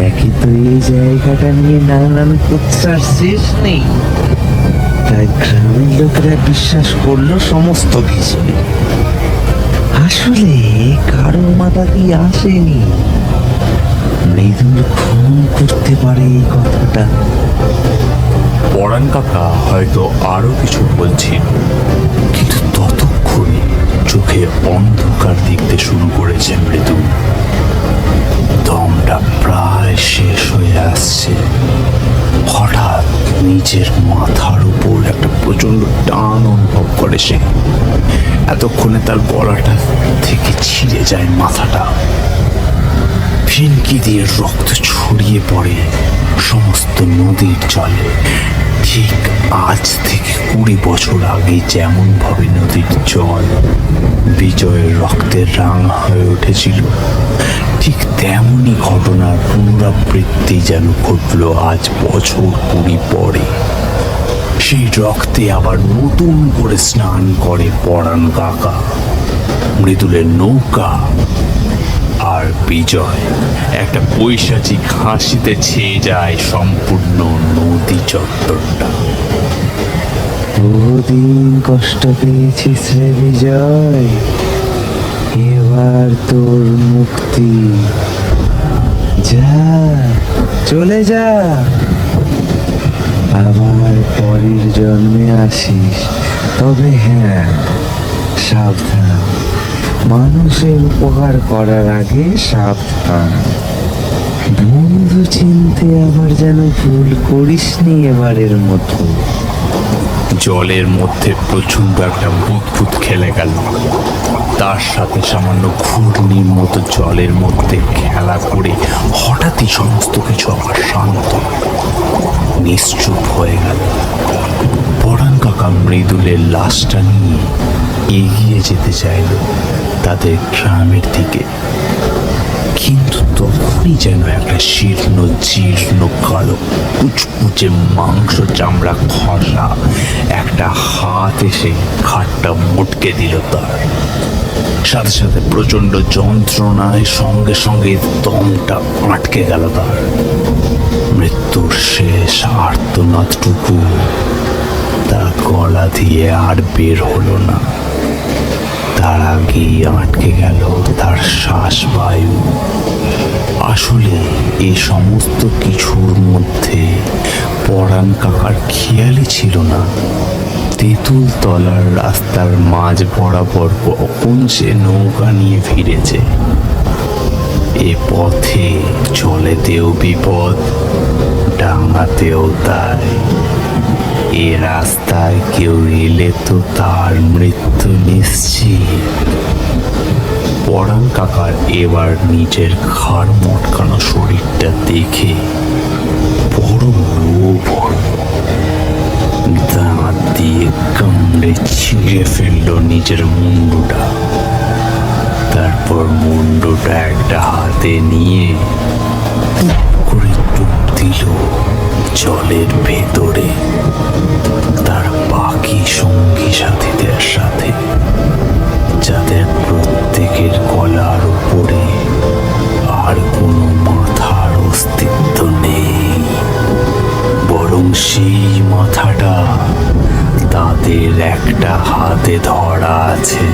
একই তো এই জায়গাটা নিয়ে নানান কুৎসার শেষ নেই। তাই গ্রামের লোকেরা বিশ্বাস করলো সমস্ত কিছু। আসলে কারো মাথা কি আসেনি মৃদুল খুন করতে পারে এই কথাটা। পরাণ কাকা হয়তো আরো কিছু বলছিল, কিন্তু ততক্ষণে চোখে অন্ধকার দেখতে শুরু করেছে মৃদু। দমটা প্রায় শেষ হয়ে আসছে। হঠাৎ নিজের মাথার উপর একটা প্রচন্ড টান অনুভব করে সে। এতক্ষণে তার গলাটা থেকে ছিঁড়ে যায় মাথাটা। ফিনকি দিয়ে রক্ত ছড়িয়ে পড়ে সমস্ত নদীর জলে। ঠিক আজ থেকে 20 বছর আগে যেমন ভাবে নদীর জল বিজয়ের রক্তের রাঙা হয়ে উঠেছিল, ঠিক তেমনই ঘটনার পুনরাবৃত্তি যেন ঘটলো আজ বছর 20 পরে। সেই রক্তে আবার নতুন করে স্নান করে পরাণ কাকা। মৃদুলের নৌকা আর বিজয় একটা পৈশাচিক হাসিতে ছেয়ে যায় সম্পূর্ণ নদী চত্বরটা। বহুদিন কষ্ট পেয়েছিস রে বিজয়, এবার তোর মুক্তি। যা, চলে যা, আবার পরের জন্মে আসিস। তবে হ্যাঁ, সাবধান, মানুষের উপকার করার আগে সাবধান। বন্ধু চিনতে আবার যেন ভুল করিসনি এবারের মতো। জলের মধ্যে প্রচন্ড একটা বুদবুদ খেলে গেল। তার সাথে সামান্য ঘূর্ণির মতো জলের মধ্যে খেলা করে হঠাৎই সমস্ত কিছু আবার শান্ত, নিশ্চুপ হয়ে গেল। পরাণ কাকা মৃদুলের লাশটা নিয়ে এগিয়ে যেতে চাইল তাদের গ্রামের দিকে, কিন্তু তখনই যেন একটা শীর্ণ জীর্ণ কালো কুচকুচে মাংস চামড়া খসা একটা হাত এসে ঘাটটা মোটকে দিল তার। সাথে সাথে প্রচন্ড যন্ত্রণায় সঙ্গে সঙ্গে দমটা আটকে গেল তার। মৃত্যুর শেষ আর্তনাদটুকু তার গলা দিয়ে আর বের হলো না। তার আগেই আটকে গেল তার শ্বাসবায়ু। আসলে এই সমস্ত কিছুর মধ্যে পরাণ কাকার খেয়ালই ছিল না তেঁতুল তলার রাস্তার মাঝ বরাবর কখন সে নৌকা নিয়ে ফিরেছে। এ পথে চলেতেও বিপদ, ডাঙাতেও তাই। এ রাস্তায় কেউ এলে তো তার মৃত্যু নিশ্চিত। পরাণ কাকার এবার নিজের ঘাড় মটকানো শরীরটা দেখে বড় লোভ হল। দাঁত দিয়ে কামড়ে ছিঁড়ে ফেলল নিজের মুন্ডুটা। তারপর মুন্ডুটা একটা হাতে নিয়ে করে ডুব দিল জলের ভেতরে তার বাকি সঙ্গী সাথীদের সাথে, যাদের প্রত্যেকের গলার উপরে আর কোনো মাথার অস্তিত্ব নেই, বরং সেই মাথাটা তাদের একটা হাতে ধরা আছে।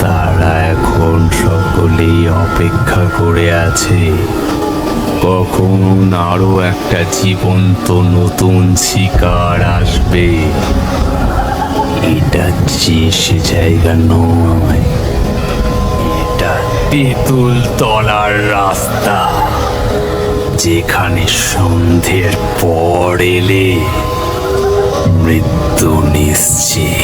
তারা এখন এখন সকলেই অপেক্ষা করে আছে কখন আরো একটা জীবন্ত নতুন শিকার আসবে। এটা যে সে জায়গা নয়, এটা তেঁতুল তলার রাস্তা, যেখানে সন্ধ্যের পর এলে মৃত্যু নিশ্চিত।